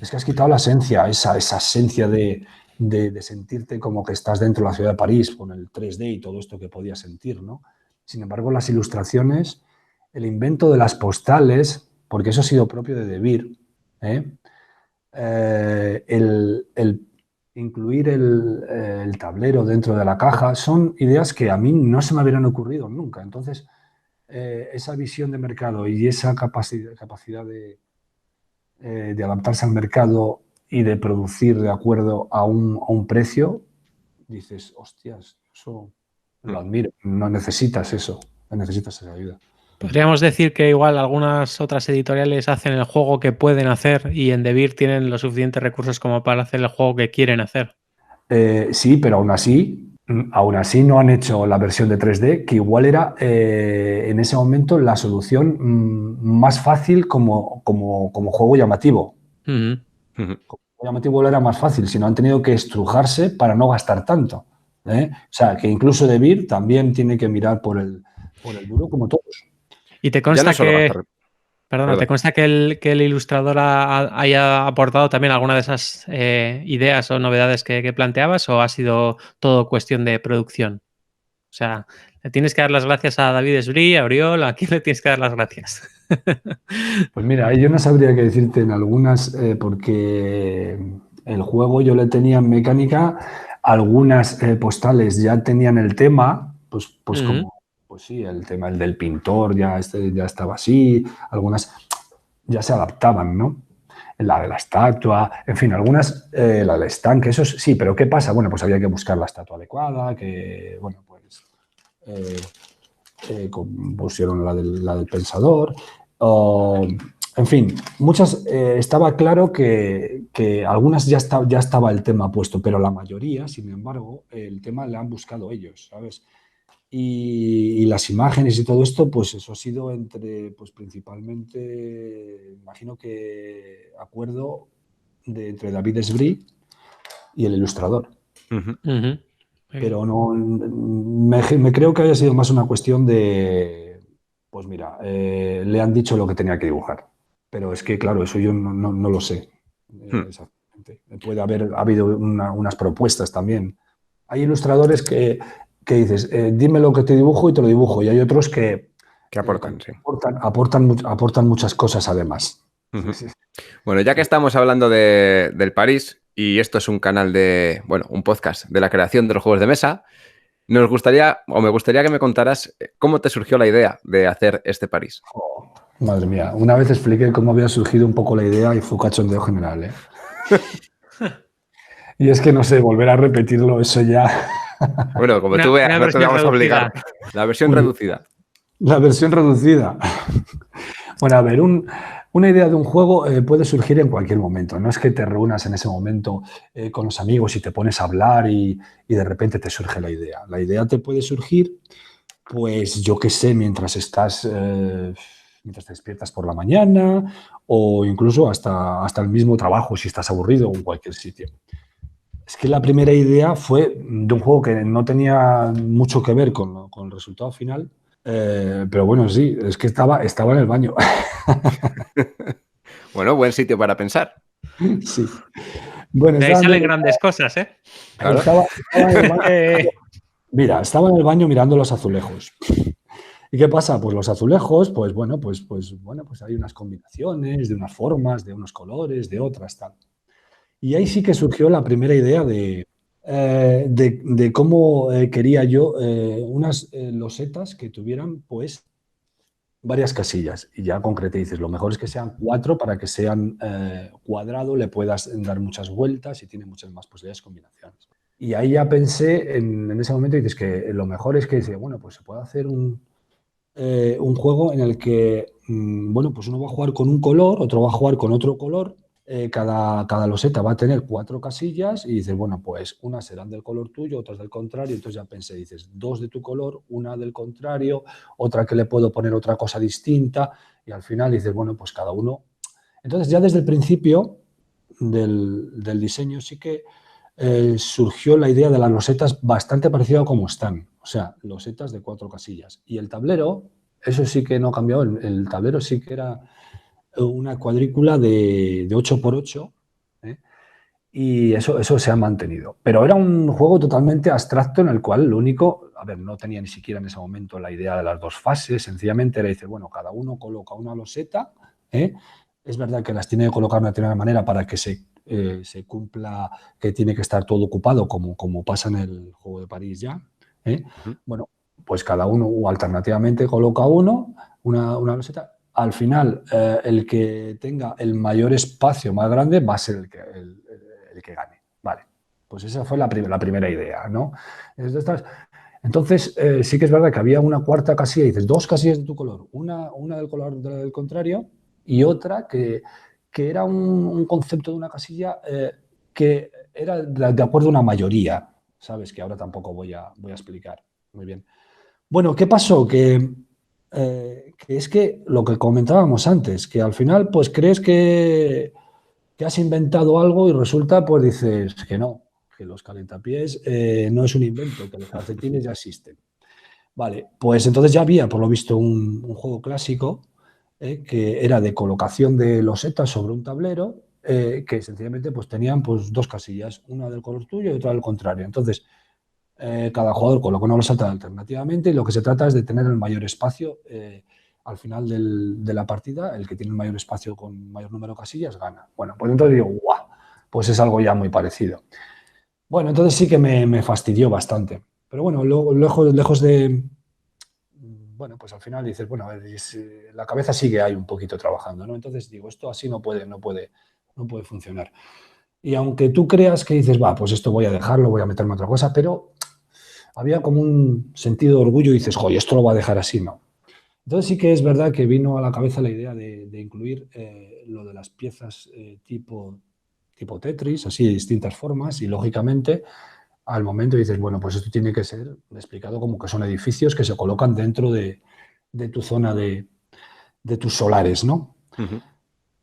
S3: es que has quitado la esencia, esa esencia de sentirte como que estás dentro de la ciudad de París con el 3D y todo esto que podías sentir, ¿no? Sin embargo, las ilustraciones, el invento de las postales, porque eso ha sido propio de Debir, el incluir el tablero dentro de la caja, son ideas que a mí no se me hubieran ocurrido nunca. Entonces, esa visión de mercado y esa capacidad de adaptarse al mercado y de producir de acuerdo a un precio, dices, hostias, eso lo admiro. No necesitas eso, no necesitas esa ayuda.
S2: Podríamos decir que igual algunas otras editoriales hacen el juego que pueden hacer y en Debir tienen los suficientes recursos como para hacer el juego que quieren hacer.
S3: Sí, pero aún así no han hecho la versión de 3D, que igual era en ese momento la solución más fácil como juego llamativo.
S2: Uh-huh.
S3: Como juego llamativo era más fácil, sino han tenido que estrujarse para no gastar tanto. O sea, que incluso Debir también tiene que mirar por el duro como todos.
S2: Y te consta
S1: Perdón.
S2: ¿te consta que el ilustrador haya aportado también alguna de esas ideas o novedades que planteabas o ha sido todo cuestión de producción? O sea, le tienes que dar las gracias a David Esbrí, a Oriol, ¿a quién le tienes que dar las gracias?
S3: Pues mira, yo no sabría qué decirte en algunas porque el juego yo le tenía en mecánica, algunas postales ya tenían el tema, pues como, pues sí, el tema el del pintor ya estaba así, algunas ya se adaptaban, ¿no? La de la estatua, en fin, algunas, la del estanque, eso sí, pero ¿qué pasa? Bueno, pues había que buscar la estatua adecuada, que, bueno, pues pusieron la del pensador. En fin, muchas estaba claro que que algunas ya estaba el tema puesto, pero la mayoría, sin embargo, el tema le han buscado ellos, ¿sabes? Y las imágenes y todo esto, pues eso ha sido pues principalmente, imagino que acuerdo entre David Esbrí y el ilustrador. Pero no, me creo que haya sido más una cuestión de, pues mira, le han dicho lo que tenía que dibujar. Pero es que, claro, eso yo no lo sé exactamente. Puede haber habido unas propuestas también. Hay ilustradores que dices, dime lo que te dibujo y te lo dibujo. Y hay otros que
S1: aportan, sí.
S3: Aportan muchas cosas además.
S1: Sí. Bueno, ya que estamos hablando del París, y esto es un canal un podcast de la creación de los juegos de mesa, me gustaría que me contaras cómo te surgió la idea de hacer este París.
S3: Oh, madre mía, una vez expliqué cómo había surgido un poco la idea y fue cachondeo general, ¿eh? Y es que no sé, volver a repetirlo, eso ya...
S1: Bueno, como tú veas, no te vamos a obligar. La versión reducida.
S3: La versión reducida. Bueno, a ver, una idea de un juego puede surgir en cualquier momento. No es que te reúnas en ese momento con los amigos y te pones a hablar y de repente te surge la idea. La idea te puede surgir, pues yo qué sé, mientras te despiertas por la mañana o incluso hasta el mismo trabajo si estás aburrido o en cualquier sitio. Es que la primera idea fue de un juego que no tenía mucho que ver con el resultado final. Pero bueno, sí, es que estaba en el baño.
S2: Bueno,
S1: buen sitio para pensar.
S3: Sí. Bueno,
S2: de ahí salen grandes cosas, ¿eh?
S3: Claro. Estaba en el baño. Mira, estaba en el baño mirando los azulejos. ¿Y qué pasa? Pues los azulejos, pues hay unas combinaciones de unas formas, de unos colores, de otras, tal. Y ahí sí que surgió la primera idea de cómo quería yo unas losetas que tuvieran, pues, varias casillas. Y ya concreté, dices, lo mejor es que sean 4 para que sean cuadrado, le puedas dar muchas vueltas y tiene muchas más posibilidades de combinaciones. Y ahí ya pensé, en ese momento, dices que lo mejor es que, bueno, pues se puede hacer un juego en el que, pues uno va a jugar con un color, otro va a jugar con otro color. Cada loseta va a tener 4 casillas y dices, bueno, pues unas serán del color tuyo, otras del contrario. Entonces ya pensé, dices, 2 de tu color, una del contrario, otra que le puedo poner otra cosa distinta y al final dices, bueno, pues cada uno. Entonces ya desde el principio del diseño sí que surgió la idea de las losetas bastante parecida a como están, o sea, losetas de 4 casillas. Y el tablero, eso sí que no ha cambiado, el tablero sí que era una cuadrícula de 8x8, ¿eh? Y eso se ha mantenido. Pero era un juego totalmente abstracto en el cual lo único, a ver, no tenía ni siquiera en ese momento la idea de las 2 fases, sencillamente era decir, bueno, cada uno coloca una loseta, ¿eh? Es verdad que las tiene que colocar de una determinada manera para que se cumpla, que tiene que estar todo ocupado, como pasa en el juego de París ya, ¿eh? Bueno, pues cada uno, o alternativamente, coloca una loseta. Al final, el que tenga el mayor espacio más grande va a ser el que gane. Vale, pues esa fue la primera idea, ¿no? Entonces, sí que es verdad que había una cuarta casilla, y dices, 2 casillas de tu color, una del color del contrario y otra que era un concepto de una casilla que era de acuerdo a una mayoría, ¿sabes? Que ahora tampoco voy a explicar. Muy bien. Bueno, ¿qué pasó? Que es que lo que comentábamos antes, que al final pues crees que has inventado algo y resulta, pues dices que no, que los calentapiés no es un invento, que los calcetines ya existen. Vale, pues entonces ya había, por lo visto, un juego clásico que era de colocación de losetas sobre un tablero que sencillamente pues tenían pues 2 casillas, una del color tuyo y otra del contrario. Entonces, cada jugador coloca una loseta alternativamente y lo que se trata es de tener el mayor espacio al final de la partida. El que tiene el mayor espacio con mayor número de casillas gana. Bueno, pues entonces digo, ¡guau! Pues es algo ya muy parecido. Bueno, entonces sí que me fastidió bastante. Pero bueno, lejos de... Bueno, pues al final dices, bueno, a ver, la cabeza sigue ahí un poquito trabajando, ¿no? Entonces digo, esto así no puede funcionar. Y aunque tú creas que dices, va, pues esto voy a dejarlo, voy a meterme otra cosa, pero había como un sentido de orgullo y dices, joder, esto lo va a dejar así, ¿no? Entonces sí que es verdad que vino a la cabeza la idea de incluir lo de las piezas tipo tipo Tetris, así de distintas formas, y lógicamente al momento dices, bueno, pues esto tiene que ser explicado como que son edificios que se colocan dentro de tu zona de tus solares, ¿no?
S1: Ujú.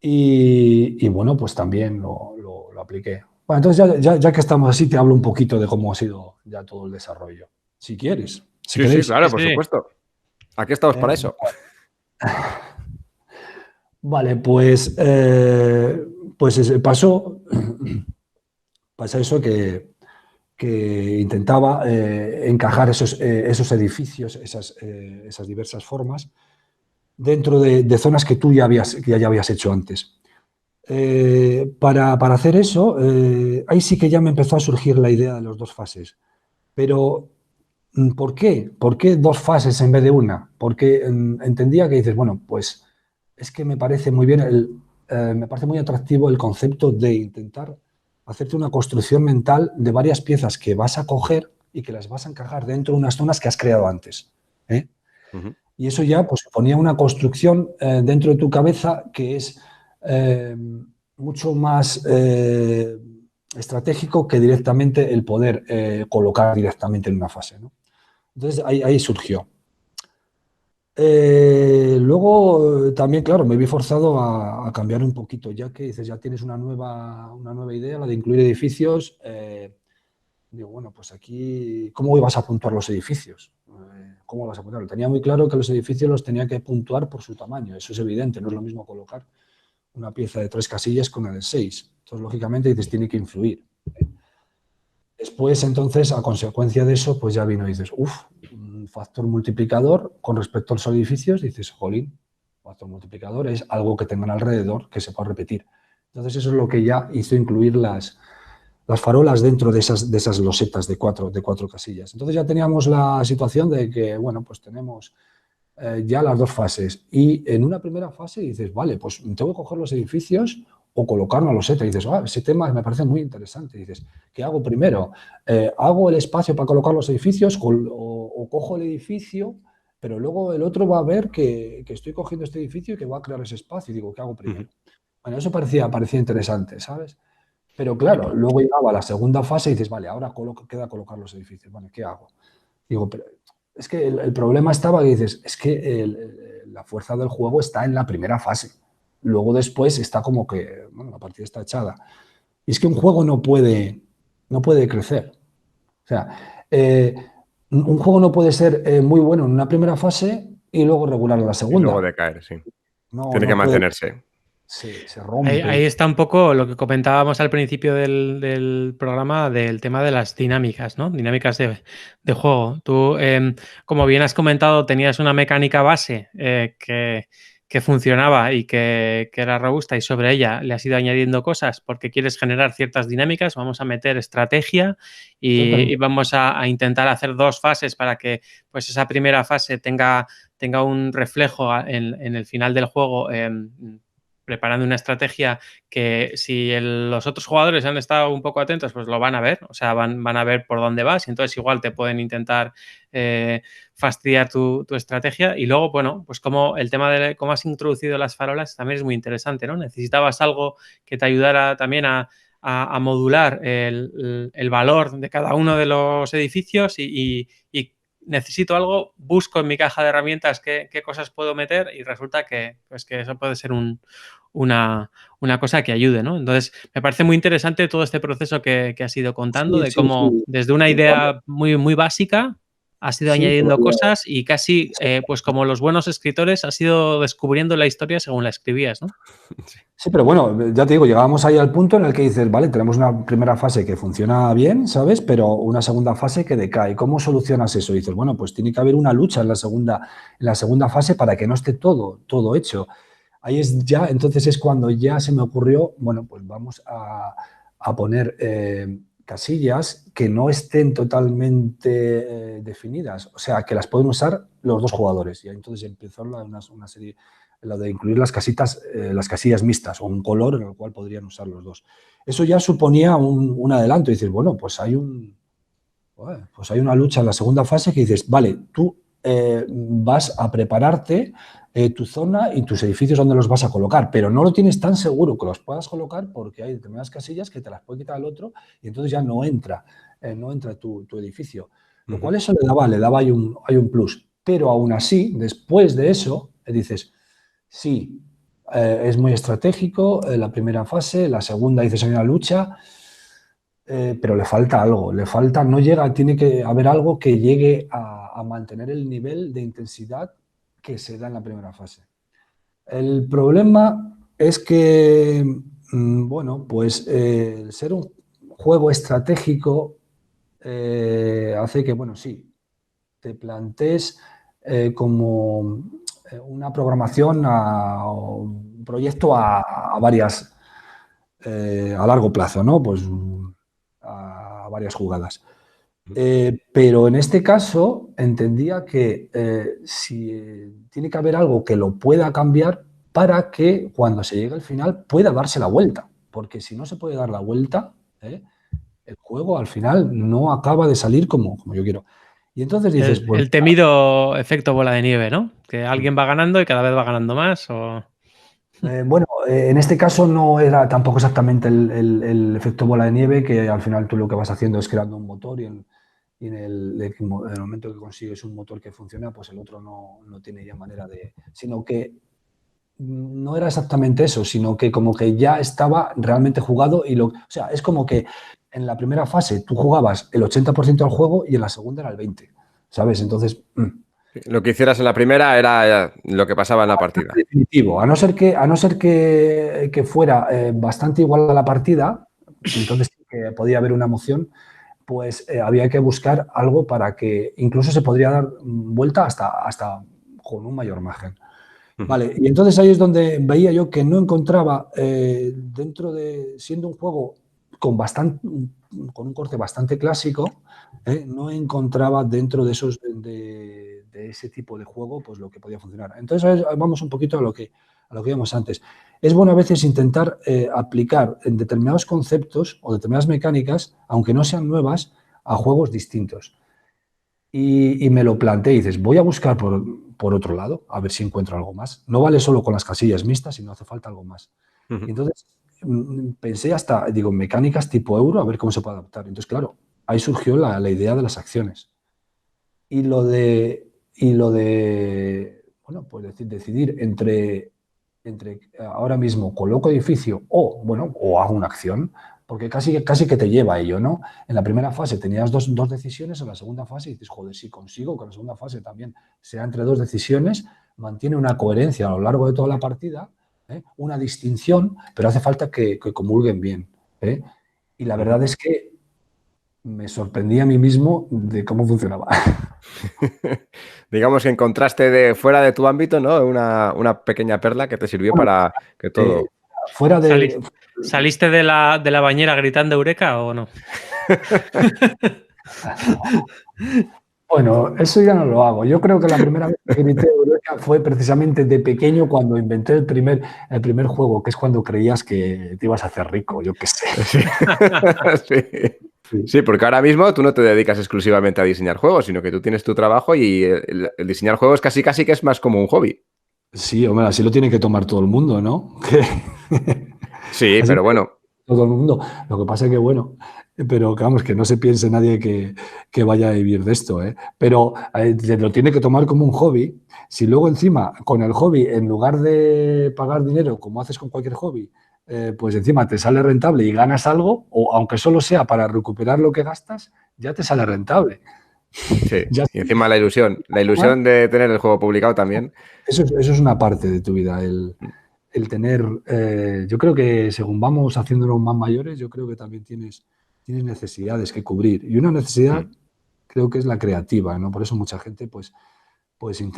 S3: Y bueno, pues también lo apliqué. Bueno, entonces ya que estamos así, te hablo un poquito de cómo ha sido ya todo el desarrollo. Si quieres, si
S1: Sí, sí,
S3: queréis.
S1: claro,
S2: Sí,
S1: por
S2: sí.
S1: supuesto. Aquí estamos para
S3: Eh,
S1: eso.
S3: Vale, pues, pasa eso que intentaba encajar esos edificios, esas diversas formas, dentro de zonas que tú ya habías hecho antes. Para hacer eso, ahí sí que ya me empezó a surgir la idea de las dos fases. Pero, ¿por qué? ¿Por qué dos fases en vez de una? Porque entendía que dices, bueno, pues es que me parece muy bien, me parece muy atractivo el concepto de intentar hacerte una construcción mental de varias piezas que vas a coger y que las vas a encajar dentro de unas zonas que has creado antes. ¿Eh?
S1: Ujú.
S3: Y eso ya pues, ponía una construcción dentro de tu cabeza que es mucho más estratégico que directamente el poder colocar directamente en una fase, ¿no? Entonces ahí surgió. Luego también, claro, me vi forzado a cambiar un poquito, ya que dices, ya tienes una nueva idea, la de incluir edificios. Digo, bueno, pues aquí, ¿cómo ibas a puntuar los edificios? ¿Cómo vas a puntuar? Tenía muy claro que los edificios los tenía que puntuar por su tamaño, eso es evidente, no es lo mismo colocar una pieza de 3 casillas con una de 6. Entonces, lógicamente, dices, tiene que influir. Después, entonces, a consecuencia de eso, pues ya vino y dices, un factor multiplicador con respecto a los edificios, dices, jolín, factor multiplicador es algo que tengan alrededor que se pueda repetir. Entonces, eso es lo que ya hizo incluir las farolas dentro de esas losetas de cuatro casillas. Entonces ya teníamos la situación de que, bueno, pues tenemos ya las dos fases. Y en una primera fase dices, vale, pues tengo que coger los edificios o colocar una loseta. Y dices, ese tema me parece muy interesante. Y dices, ¿qué hago primero? ¿Hago el espacio para colocar los edificios o cojo el edificio? Pero luego el otro va a ver que estoy cogiendo este edificio y que va a crear ese espacio. Y digo, ¿qué hago primero?
S1: Ujú.
S3: Bueno, eso parecía interesante, ¿sabes? Pero claro, luego llegaba la segunda fase y dices, vale, ahora queda colocar los edificios. Bueno, ¿qué hago? Digo, pero es que el problema estaba que dices, es que la fuerza del juego está en la primera fase. Luego después está como que, bueno, la partida está echada. Y es que un juego no puede crecer. O sea, un juego no puede ser muy bueno en una primera fase y luego regular en la
S1: Y luego
S3: segunda.
S1: decaer, sí.
S3: No,
S1: Tiene que
S3: no puede.
S1: mantenerse.
S3: Se
S2: Ahí,
S3: rompe.
S2: ahí está un poco lo que comentábamos al principio del programa del tema de las dinámicas, ¿no? Dinámicas de juego. Tú, como bien has comentado, tenías una mecánica base que funcionaba y que era robusta y sobre ella le has ido añadiendo cosas porque quieres generar ciertas dinámicas. Vamos a meter estrategia y vamos a intentar hacer dos fases para que pues, esa primera fase tenga un reflejo en el final del juego. Preparando una estrategia que si los otros jugadores han estado un poco atentos, pues lo van a ver, o sea, van a ver por dónde vas y entonces igual te pueden intentar fastidiar tu estrategia. Y luego, bueno, pues como el tema de cómo has introducido las farolas también es muy interesante, ¿no? Necesitabas algo que te ayudara también a modular el valor de cada uno de los edificios y necesito algo, busco en mi caja de herramientas qué cosas puedo meter y resulta que, pues que eso puede ser una cosa que ayude, ¿no? Entonces, me parece muy interesante todo este proceso que has ido contando de cómo desde una idea muy, muy básica has ido
S3: Sí,
S2: añadiendo cosas y casi, pues como los buenos escritores, has ido descubriendo la historia según la escribías, ¿no?
S3: Sí, pero bueno, ya te digo, llegábamos ahí al punto en el que dices, vale, tenemos una primera fase que funciona bien, ¿sabes? Pero una segunda fase que decae. ¿Cómo solucionas eso? Y dices, bueno, pues tiene que haber una lucha en la segunda fase para que no esté todo hecho. Ahí entonces es cuando ya se me ocurrió, bueno, pues vamos a poner casillas que no estén totalmente definidas, o sea, que las pueden usar los dos jugadores. Y entonces empezó una serie, la de incluir las casillas mixtas o un color en el cual podrían usar los dos. Eso ya suponía un adelanto. Y dices, bueno, pues hay una lucha en la segunda fase que dices, vale, tú vas a prepararte tu zona y tus edificios donde los vas a colocar, pero no lo tienes tan seguro que los puedas colocar porque hay determinadas casillas que te las puede quitar el otro y entonces ya no entra tu edificio. Lo cual eso le daba hay un plus. Pero aún así, después de eso, dices, sí, es muy estratégico la primera fase, la segunda dices hay una lucha, pero le falta algo, no llega, tiene que haber algo que llegue a mantener el nivel de intensidad que se da en la primera fase. El problema es que, bueno, pues ser un juego estratégico hace que, bueno, sí, te plantees como una programación o un proyecto a varias, a largo plazo, ¿no? Pues a varias jugadas. Pero en este caso entendía que tiene que haber algo que lo pueda cambiar para que cuando se llegue al final pueda darse la vuelta. Porque si no se puede dar la vuelta, el juego al final no acaba de salir como yo quiero. Y entonces dices...
S2: El temido efecto bola de nieve, ¿no? Que alguien va ganando y cada vez va ganando más.
S3: Bueno, en este caso no era tampoco exactamente el efecto bola de nieve, que al final tú lo que vas haciendo es creando un motor y en el momento que consigues un motor que funciona, pues el otro no tiene ya manera de... Sino que no era exactamente eso, sino que como que ya estaba realmente jugado o sea, es como que en la primera fase tú jugabas el 80% del juego y en la segunda era el 20%, ¿sabes? Entonces...
S1: Lo que hicieras en la primera era lo que pasaba en la partida.
S3: Definitivo. A no ser que fuera bastante igual a la partida, entonces sí que podía haber una emoción, pues había que buscar algo para que incluso se podría dar vuelta hasta con un mayor margen. Vale, y entonces ahí es donde veía yo que no encontraba siendo un juego con un corte bastante clásico, no encontraba dentro de ese tipo de juego pues lo que podía funcionar. Entonces vamos un poquito a lo que íbamos antes. Es bueno a veces intentar aplicar en determinados conceptos o determinadas mecánicas, aunque no sean nuevas, a juegos distintos. Y me lo planteé y dices, voy a buscar por otro lado, a ver si encuentro algo más. No vale solo con las casillas mixtas, sino hace falta algo más. Y entonces pensé mecánicas tipo euro, a ver cómo se puede adaptar. Entonces, claro, ahí surgió la idea de las acciones. Y lo de bueno, pues decidir entre ahora mismo coloco edificio o hago una acción, porque casi que te lleva a ello, ¿no? En la primera fase tenías dos decisiones, en la segunda fase dices, joder, si consigo que en la segunda fase también sea entre dos decisiones, mantiene una coherencia a lo largo de toda la partida, una distinción, pero hace falta que comulguen bien. Y la verdad es que me sorprendí a mí mismo de cómo funcionaba.
S1: Digamos que encontraste fuera de tu ámbito, ¿no? Una pequeña perla que te sirvió para que todo...
S3: Fuera de...
S2: ¿Saliste de la bañera gritando Eureka o no?
S3: Bueno, eso ya no lo hago. Yo creo que la primera vez que grité Eureka fue precisamente de pequeño cuando inventé el primer juego, que es cuando creías que te ibas a hacer rico, yo qué sé.
S1: Sí, porque ahora mismo tú no te dedicas exclusivamente a diseñar juegos, sino que tú tienes tu trabajo y el diseñar juegos casi que es más como un hobby.
S3: Sí, hombre, así lo tiene que tomar todo el mundo, ¿no?
S1: Sí, pero bueno.
S3: Todo el mundo. Lo que pasa es que, bueno, pero vamos, que no se piense nadie que vaya a vivir de esto, ¿eh? Pero lo tiene que tomar como un hobby. Si luego encima, con el hobby, en lugar de pagar dinero, como haces con cualquier hobby, pues encima te sale rentable y ganas algo, o aunque solo sea para recuperar lo que gastas, ya te sale rentable.
S1: Sí, y encima la ilusión de tener el juego publicado también.
S3: Eso es una parte de tu vida, el tener, yo creo que según vamos haciéndonos más mayores, yo creo que también tienes necesidades que cubrir. Y una necesidad creo que es la creativa, ¿no? Por eso mucha gente pues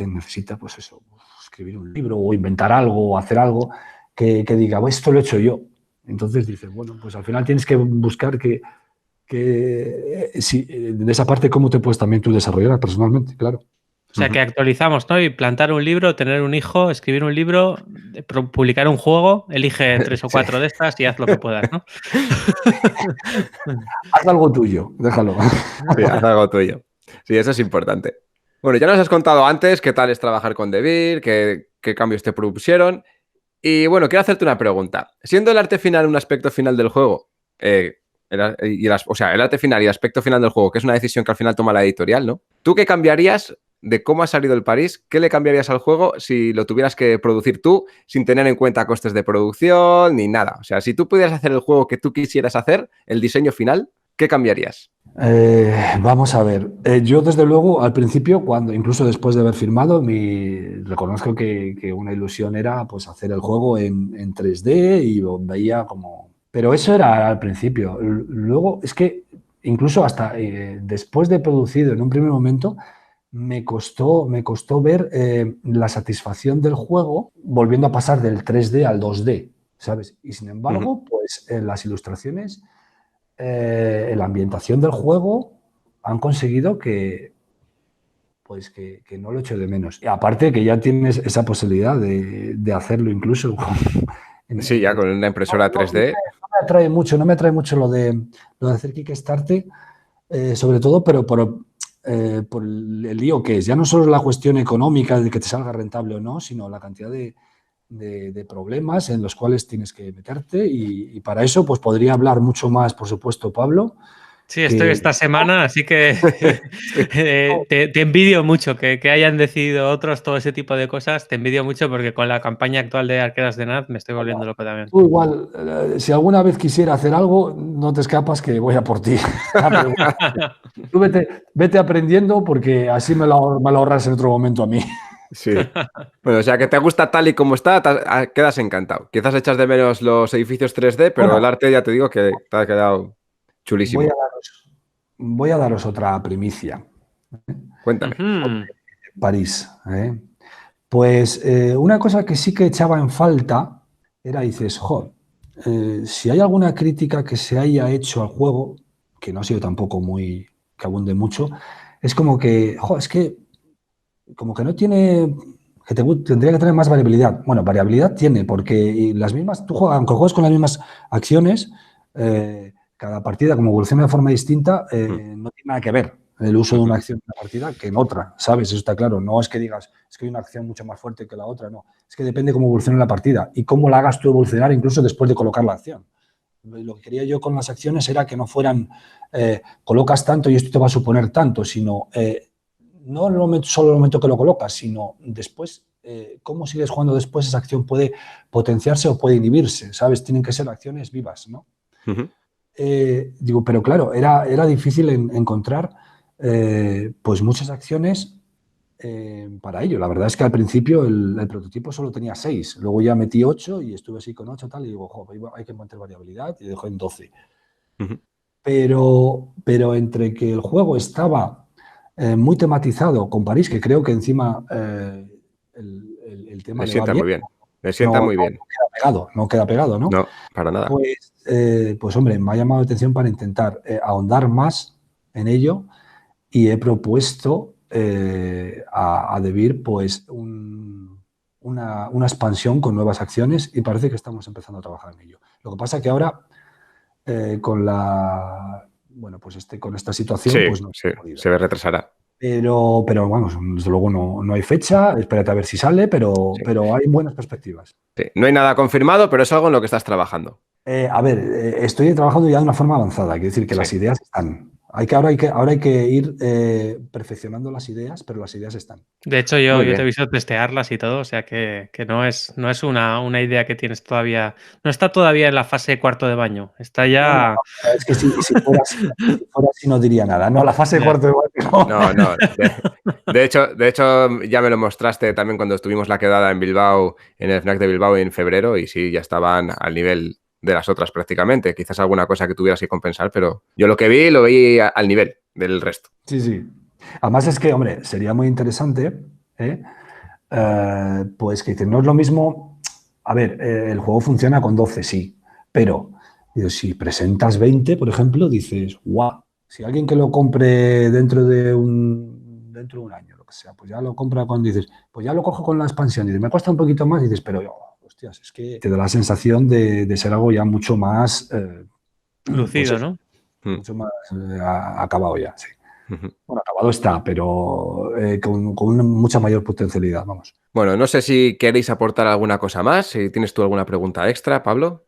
S3: necesita pues eso, escribir un libro o inventar algo o hacer algo que diga, esto lo he hecho yo. Entonces dices, bueno, pues al final tienes que buscar que de esa parte cómo te puedes también tú desarrollar personalmente, claro.
S2: O sea, que actualizamos, ¿no? Y plantar un libro, tener un hijo, escribir un libro, publicar un juego, elige 3 o 4 de estas y haz lo que puedas, ¿no?
S3: Haz algo tuyo, déjalo.
S1: Sí, haz algo tuyo. Sí, eso es importante. Bueno, ya nos has contado antes qué tal es trabajar con Devir, qué cambios te propusieron. Y bueno, quiero hacerte una pregunta. Siendo el arte final un aspecto final del juego, el arte final y el aspecto final del juego, que es una decisión que al final toma la editorial, ¿no? ¿Tú qué cambiarías de cómo ha salido el París? ¿Qué le cambiarías al juego si lo tuvieras que producir tú sin tener en cuenta costes de producción ni nada? O sea, si tú pudieras hacer el juego que tú quisieras hacer, el diseño final, ¿qué cambiarías?
S3: Vamos a ver. Yo, desde luego, al principio, incluso después de haber firmado, reconozco que una ilusión era pues hacer el juego en 3D y lo veía como... Pero eso era al principio. Luego, es que incluso hasta después de producido, en un primer momento, me costó ver la satisfacción del juego volviendo a pasar del 3D al 2D, ¿sabes? Y sin embargo, pues las ilustraciones... la ambientación del juego han conseguido que no lo echo de menos. Y aparte que ya tienes esa posibilidad de hacerlo incluso
S1: Sí, ya con una impresora 3D.
S3: No me atrae mucho lo de hacer Kickstarter, sobre todo, pero por el lío que es. Ya no solo la cuestión económica de que te salga rentable o no, sino la cantidad de problemas en los cuales tienes que meterte y para eso pues podría hablar mucho más, por supuesto, Pablo.
S2: Sí, estoy esta semana, así que te envidio mucho que hayan decidido otros todo ese tipo de cosas. Te envidio mucho porque con la campaña actual de Arqueras de Naz me estoy volviendo loco también.
S3: Tú igual, si alguna vez quisiera hacer algo, no te escapas que voy a por ti. Tú vete aprendiendo porque así me lo ahorras en otro momento a mí.
S1: Sí. Bueno, o sea, que te gusta tal y como está, quedas encantado. Quizás echas de menos los edificios 3D, pero bueno, el arte ya te digo que te ha quedado chulísimo.
S3: Voy a daros otra primicia.
S1: Cuéntame.
S3: París. Pues una cosa que sí que echaba en falta era, dices, si hay alguna crítica que se haya hecho al juego, que no ha sido tampoco que abunde mucho, es como que, es que como que no tiene, tendría que tener más variabilidad. Bueno, variabilidad tiene, porque aunque juegues con las mismas acciones, cada partida, como evoluciona de forma distinta, no tiene nada que ver el uso de una acción en una partida que en otra, ¿sabes? Eso está claro. No es que digas, es que hay una acción mucho más fuerte que la otra, no. Es que depende cómo evolucione la partida y cómo la hagas tú evolucionar incluso después de colocar la acción. Lo que quería yo con las acciones era que no fueran colocas tanto y esto te va a suponer tanto, sino no solo en el momento que lo colocas, sino después, cómo sigues jugando después, esa acción puede potenciarse o puede inhibirse, ¿sabes? Tienen que ser acciones vivas, ¿no? Pero claro, era difícil encontrar pues muchas acciones para ello. La verdad es que al principio el prototipo solo tenía 6, luego ya metí 8 y estuve así con 8 tal, y digo, hay que mantener variabilidad y dejo en 12. Pero entre que el juego estaba muy tematizado con París, que creo que encima el tema
S1: le sienta muy bien. Le sienta muy bien.
S3: No queda pegado, ¿no?
S1: No, para nada.
S3: Pues hombre, me ha llamado la atención para intentar ahondar más en ello y he propuesto a Devir pues una expansión con nuevas acciones y parece que estamos empezando a trabajar en ello. Lo que pasa es que ahora con esta situación pues no
S1: se retrasará.
S3: Pero vamos, desde luego no hay fecha, espérate a ver si sale, pero hay buenas perspectivas.
S1: Sí. No hay nada confirmado, pero es algo en lo que estás trabajando.
S3: Estoy trabajando ya de una forma avanzada, quiere decir que las ideas están. Ahora hay que ir perfeccionando las ideas, pero las ideas están.
S2: De hecho, yo te he visto testearlas y todo, o sea que no es una idea que tienes todavía. No está todavía en la fase cuarto de baño. Está ya.
S3: No, es que si fuera así no diría nada. No, la fase cuarto de baño.
S1: No. De hecho, ya me lo mostraste también cuando estuvimos la quedada en Bilbao, en el FNAC de Bilbao en febrero, y sí, ya estaban al nivel de las otras prácticamente. Quizás alguna cosa que tuvieras que compensar, pero yo lo vi al nivel del resto.
S3: Sí. Además es que, hombre, sería muy interesante, pues que dicen, no es lo mismo. A ver, el juego funciona con 12, sí, pero si presentas 20, por ejemplo, dices, guau, si alguien que lo compre dentro de un año, lo que sea, pues ya lo compra cuando dices, pues ya lo cojo con la expansión, y dices, me cuesta un poquito más, y dices, pero hostias, es que te da la sensación de ser algo ya mucho más
S2: lucido,
S3: pues,
S2: ¿no?
S3: Mucho más acabado ya, sí. Bueno, acabado está, pero con una mucha mayor potencialidad, vamos.
S1: Bueno, no sé si queréis aportar alguna cosa más, si tienes tú alguna pregunta extra, Pablo.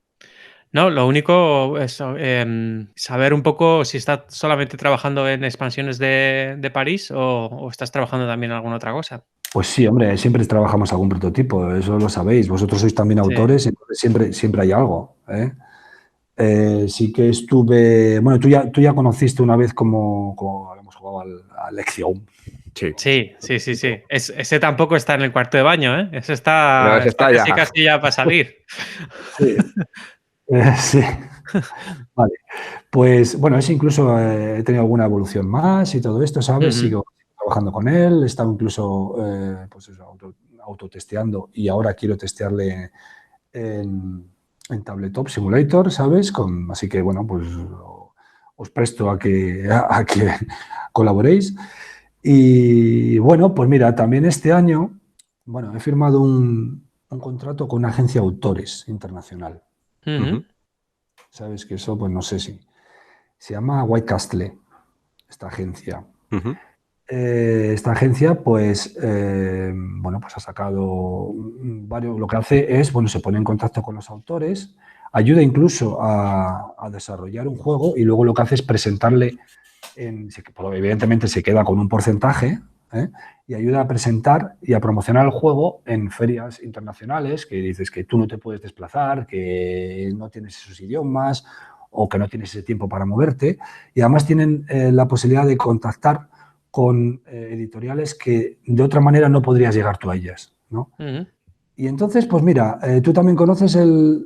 S2: No, lo único es saber un poco si estás solamente trabajando en expansiones de París o estás trabajando también en alguna otra cosa.
S3: Pues sí, hombre, siempre trabajamos algún prototipo, eso lo sabéis. Vosotros sois también autores,
S2: Sí.
S3: entonces siempre hay algo. Sí que estuve... Bueno, tú ya conociste una vez como habíamos jugado al Lexion.
S1: Sí.
S2: Sí. Ese tampoco está en el cuarto de baño, ¿eh? Ese
S1: Pero
S2: está,
S1: ese
S2: está
S1: está ya.
S2: casi ya para salir.
S3: Sí. Sí. Vale. Pues bueno, ese incluso he tenido alguna evolución más y todo esto, ¿sabes? Sigo trabajando con él, he estado incluso pues eso, autotesteando y ahora quiero testearle en Tabletop Simulator, ¿sabes? Así que bueno, pues os presto a que colaboréis. Y bueno, pues mira, también este año, bueno, he firmado un contrato con una agencia de autores internacional. ¿Sabes? Que eso, pues no sé si... Se llama White Castle, esta agencia. Esta agencia, pues, bueno, pues ha sacado varios... Lo que hace es, bueno, se pone en contacto con los autores, ayuda incluso a desarrollar un juego y luego lo que hace es presentarle, evidentemente se queda con un porcentaje, y ayuda a presentar y a promocionar el juego en ferias internacionales, que dices que tú no te puedes desplazar, que no tienes esos idiomas o que no tienes ese tiempo para moverte. Y además tienen la posibilidad de contactar con editoriales que de otra manera no podrías llegar tú a ellas, ¿no? Y entonces, pues mira, tú también conoces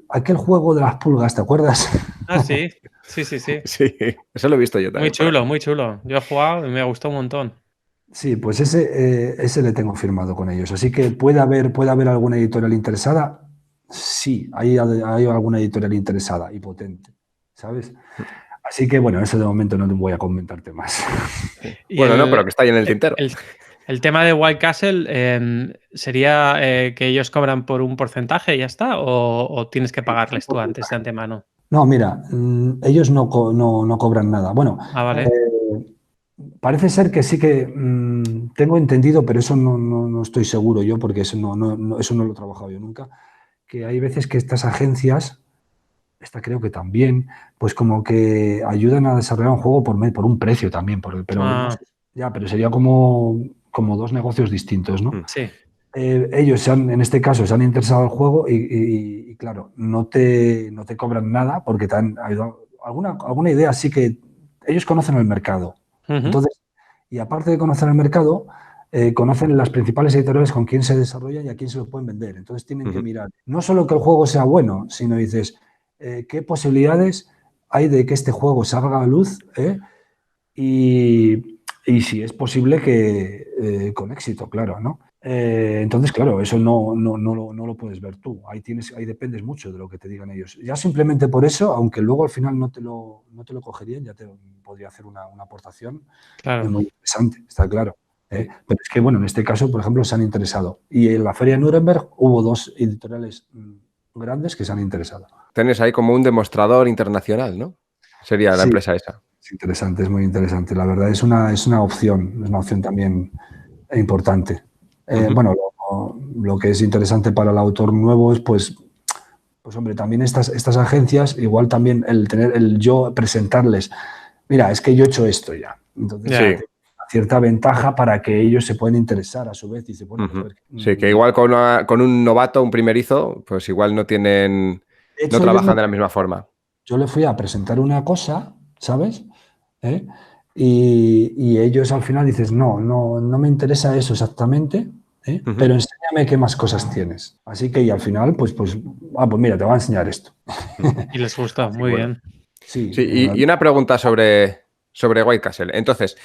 S3: aquel juego de las pulgas, ¿te acuerdas?
S2: Ah, sí. Sí.
S1: Sí, eso lo he visto yo también.
S2: Muy chulo. Yo he jugado y me gustó un montón.
S3: Sí, pues ese le tengo firmado con ellos. Así que puede haber alguna editorial interesada. Sí, hay alguna editorial interesada y potente, ¿sabes? Así que bueno, eso de momento no te voy a comentarte más.
S1: Bueno, no, pero que está ahí en el tintero.
S2: El tema de White Castle sería que ellos cobran por un porcentaje y ya está, o tienes que pagarles tú antes de antemano.
S3: No, mira, ellos no cobran nada. Bueno,
S2: vale.
S3: Parece ser que sí que tengo entendido, pero eso no estoy seguro yo, porque eso no lo he trabajado yo nunca, que hay veces que estas agencias, esta creo que también, pues como que ayudan a desarrollar un juego por un precio también, pero no sé, pero sería como dos negocios distintos, ¿no?
S2: Sí.
S3: Ellos en este caso se han interesado al juego y claro, no te cobran nada porque te han ayudado. Alguna idea sí que ellos conocen el mercado. Entonces, y aparte de conocer el mercado, conocen las principales editoriales con quién se desarrollan y a quién se lo pueden vender. Entonces tienen que mirar no solo que el juego sea bueno, sino dices, ¿qué posibilidades hay de que este juego salga a la luz? Y si es posible que con éxito, claro, ¿no? Entonces, claro, eso no lo puedes ver tú. Ahí dependes mucho de lo que te digan ellos. Ya simplemente por eso, aunque luego al final no te lo cogerían, ya te podría hacer una aportación muy interesante, está claro. Pero es que, bueno, en este caso, por ejemplo, se han interesado. Y en la feria de Nuremberg hubo 2 editoriales grandes que se han interesado.
S1: Tenés ahí como un demostrador internacional, ¿no? Sería la empresa esa.
S3: Es interesante, es muy interesante. La verdad es una opción también importante. Bueno, lo que es interesante para el autor nuevo es, pues hombre, también estas agencias, igual también el yo presentarles, mira, es que yo he hecho esto ya. Entonces, cierta ventaja para que ellos se puedan interesar a su vez. Dice, bueno, pues,
S1: sí, que igual con un novato, un primerizo, pues igual no trabajan de la misma forma.
S3: Yo le fui a presentar una cosa, ¿sabes? Y ellos al final dices, no me interesa eso exactamente, pero enséñame qué más cosas tienes. Así que y al final, pues mira, te voy a enseñar esto.
S2: Y les gusta, muy bien.
S1: Sí, y una pregunta sobre White Castle. Entonces,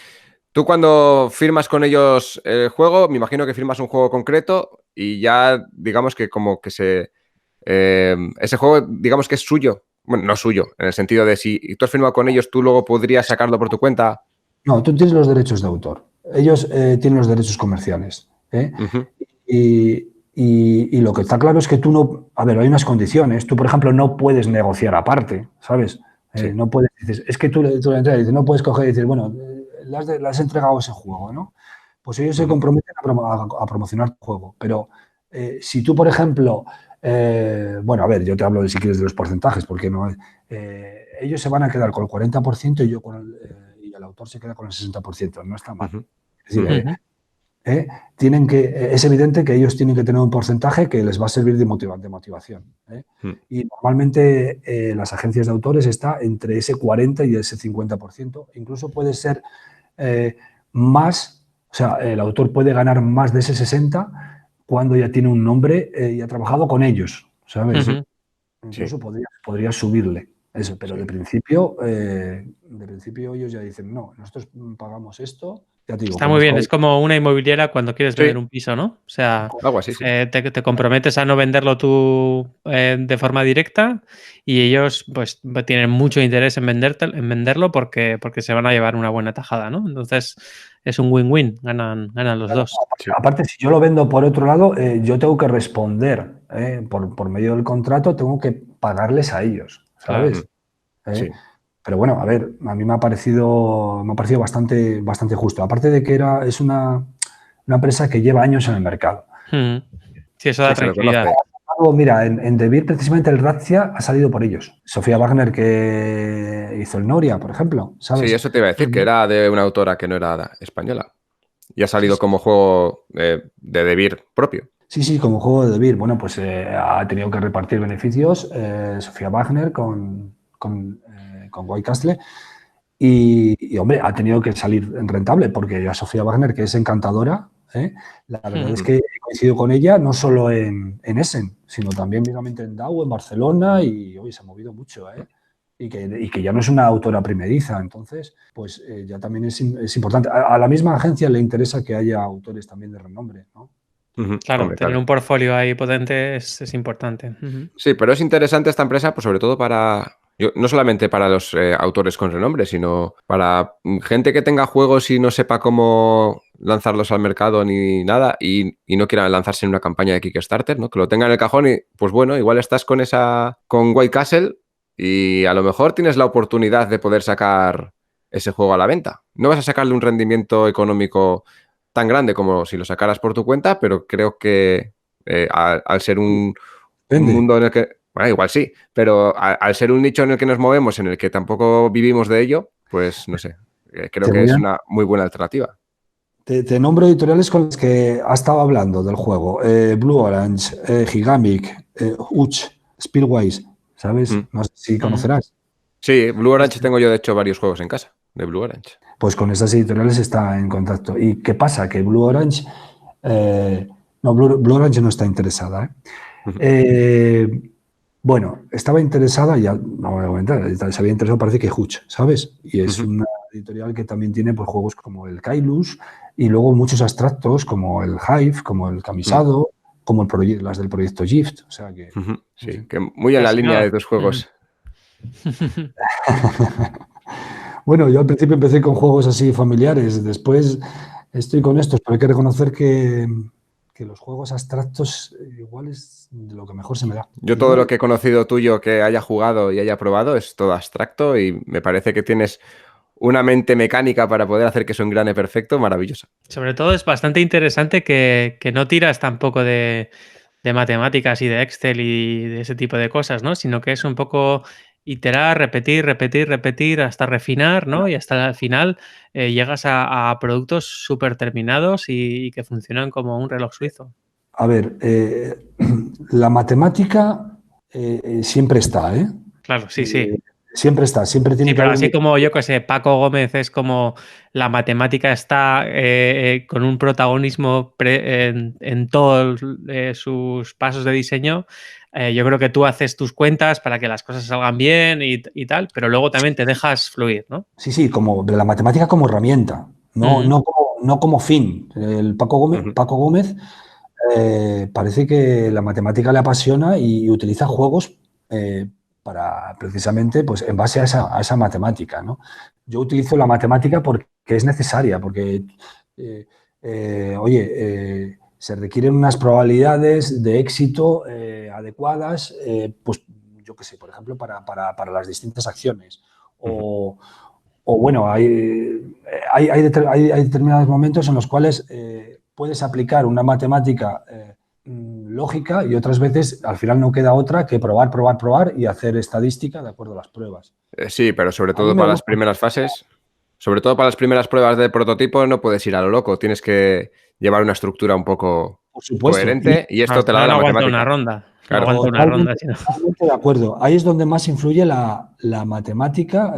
S1: tú cuando firmas con ellos el juego, me imagino que firmas un juego concreto y ya digamos que como que ese juego digamos que es suyo. Bueno, no suyo, en el sentido de si tú has firmado con ellos, tú luego podrías sacarlo por tu cuenta.
S3: No, tú tienes los derechos de autor. Ellos tienen los derechos comerciales. Y lo que está claro es que tú no... A ver, hay unas condiciones. Tú, por ejemplo, no puedes negociar aparte, ¿sabes? No puedes... Es que tú le entregas y dices, no puedes coger y decir, bueno, le has entregado ese juego, ¿no? Pues ellos se comprometen a promocionar tu juego. Pero si tú, por ejemplo, bueno, a ver, yo te hablo si quieres de los porcentajes, porque no ellos se van a quedar con el 40% y y el autor se queda con el 60%. No está mal. Es decir, es evidente que ellos tienen que tener un porcentaje que les va a servir de motivación. Y normalmente las agencias de autores está entre ese 40 y ese 50%. Incluso puede ser más, o sea, el autor puede ganar más de ese 60 cuando ya tiene un nombre y ha trabajado con ellos, ¿sabes? Incluso podría subirle eso, pero de principio ellos ya dicen, no, nosotros pagamos esto. Ya te digo,
S2: está muy bien, es como una inmobiliaria cuando quieres vender un piso, ¿no? O sea,
S1: algo así,
S2: te comprometes a no venderlo tú de forma directa y ellos pues tienen mucho interés en venderlo porque se van a llevar una buena tajada, ¿no? Entonces es un win-win, ganan los dos.
S3: Aparte, si yo lo vendo por otro lado, yo tengo que responder por medio del contrato, tengo que pagarles a ellos, ¿sabes?
S1: Sí.
S3: Pero bueno, a ver, a mí me ha parecido bastante justo. Aparte de que es una empresa que lleva años en el mercado.
S2: Sí, eso da tranquilidad.
S3: Mira, en Devir precisamente el Razzia ha salido por ellos. Sofía Wagner, que hizo el Noria, por ejemplo, ¿sabes?
S1: Sí, eso te iba a decir, que era de una autora que no era española. Y ha salido como juego de Devir propio.
S3: Sí, como juego de Devir. Bueno, pues ha tenido que repartir beneficios Sofía Wagner con White Castle y, hombre, ha tenido que salir rentable porque a Sofía Wagner, que es encantadora, la verdad es que he coincidido con ella no solo en Essen, sino también mismamente en DAO, en Barcelona y hoy se ha movido mucho, y que ya no es una autora primeriza, entonces pues ya también es importante. A la misma agencia le interesa que haya autores también de renombre, ¿no?
S2: Claro, tener un portfolio ahí potente es importante.
S1: Sí, pero es interesante esta empresa, pues sobre todo no solamente para los autores con renombre, sino para gente que tenga juegos y no sepa cómo lanzarlos al mercado ni nada y no quiera lanzarse en una campaña de Kickstarter, ¿no? Que lo tenga en el cajón y, pues bueno, igual estás con White Castle y a lo mejor tienes la oportunidad de poder sacar ese juego a la venta. No vas a sacarle un rendimiento económico tan grande como si lo sacaras por tu cuenta, pero creo que al ser un mundo en el que... Bueno, igual sí, pero al ser un nicho en el que nos movemos, en el que tampoco vivimos de ello, pues no sé, creo que es una muy buena alternativa.
S3: Te nombro editoriales con las que ha estado hablando del juego. Blue Orange, Gigamic, Uch, Speedwise, ¿sabes? No sé si conocerás.
S1: Sí, Blue Orange tengo yo de hecho varios juegos en casa de Blue Orange.
S3: Pues con esas editoriales está en contacto. ¿Y qué pasa? Que Blue Orange... Blue Orange no está interesada. Bueno, estaba interesada, ya no voy a comentar, se había interesado, parece que Hutch, ¿sabes? Y es una editorial que también tiene pues, juegos como el Kailus y luego muchos abstractos como el Hive, como el Camisado, como las del proyecto Gift. O sea que...
S1: Sí, que muy en la línea de tus juegos.
S3: Bueno, yo al principio empecé con juegos así familiares, después estoy con estos, pero hay que reconocer que los juegos abstractos igual es de lo que mejor se me da.
S1: Yo todo lo que he conocido tuyo que haya jugado y haya probado es todo abstracto y me parece que tienes una mente mecánica para poder hacer que eso engrane perfecto, maravillosa.
S2: Sobre todo es bastante interesante que no tiras tampoco de matemáticas y de Excel y de ese tipo de cosas, ¿no? Sino que es un poco iterar, repetir hasta refinar, ¿no? Y hasta el final llegas a productos súper terminados y que funcionan como un reloj suizo.
S3: A ver, la matemática siempre está, ¿eh?
S2: Claro, sí.
S3: Siempre está, siempre tiene que
S2: pero
S3: haber...
S2: así como, yo qué sé, Paco Gómez es como la matemática está con un protagonismo en todos sus pasos de diseño, yo creo que tú haces tus cuentas para que las cosas salgan bien y tal, pero luego también te dejas fluir, ¿no?
S3: Sí, como de la matemática como herramienta, no como fin. El Paco Gómez parece que la matemática le apasiona y utiliza juegos para precisamente, pues en base a esa matemática, ¿no? Yo utilizo la matemática porque es necesaria, porque, se requieren unas probabilidades de éxito adecuadas, pues yo qué sé, por ejemplo, para las distintas acciones. O O bueno, hay determinados momentos en los cuales puedes aplicar una matemática lógica y otras veces al final no queda otra que probar y hacer estadística de acuerdo a las pruebas.
S1: Sí, pero sobre
S3: A mí
S1: todo
S3: me
S1: para las
S3: gusta.
S1: primeras fases, sobre todo para las primeras pruebas de prototipo, no puedes ir a lo loco. Tienes que llevar una estructura un poco
S3: Por supuesto.
S1: coherente y esto te la da
S2: No
S1: la
S2: aguanta una
S1: matemática.
S2: ronda. No
S1: Claro.
S2: aguanta una ronda.
S3: Totalmente de acuerdo. Ahí es donde más influye la matemática,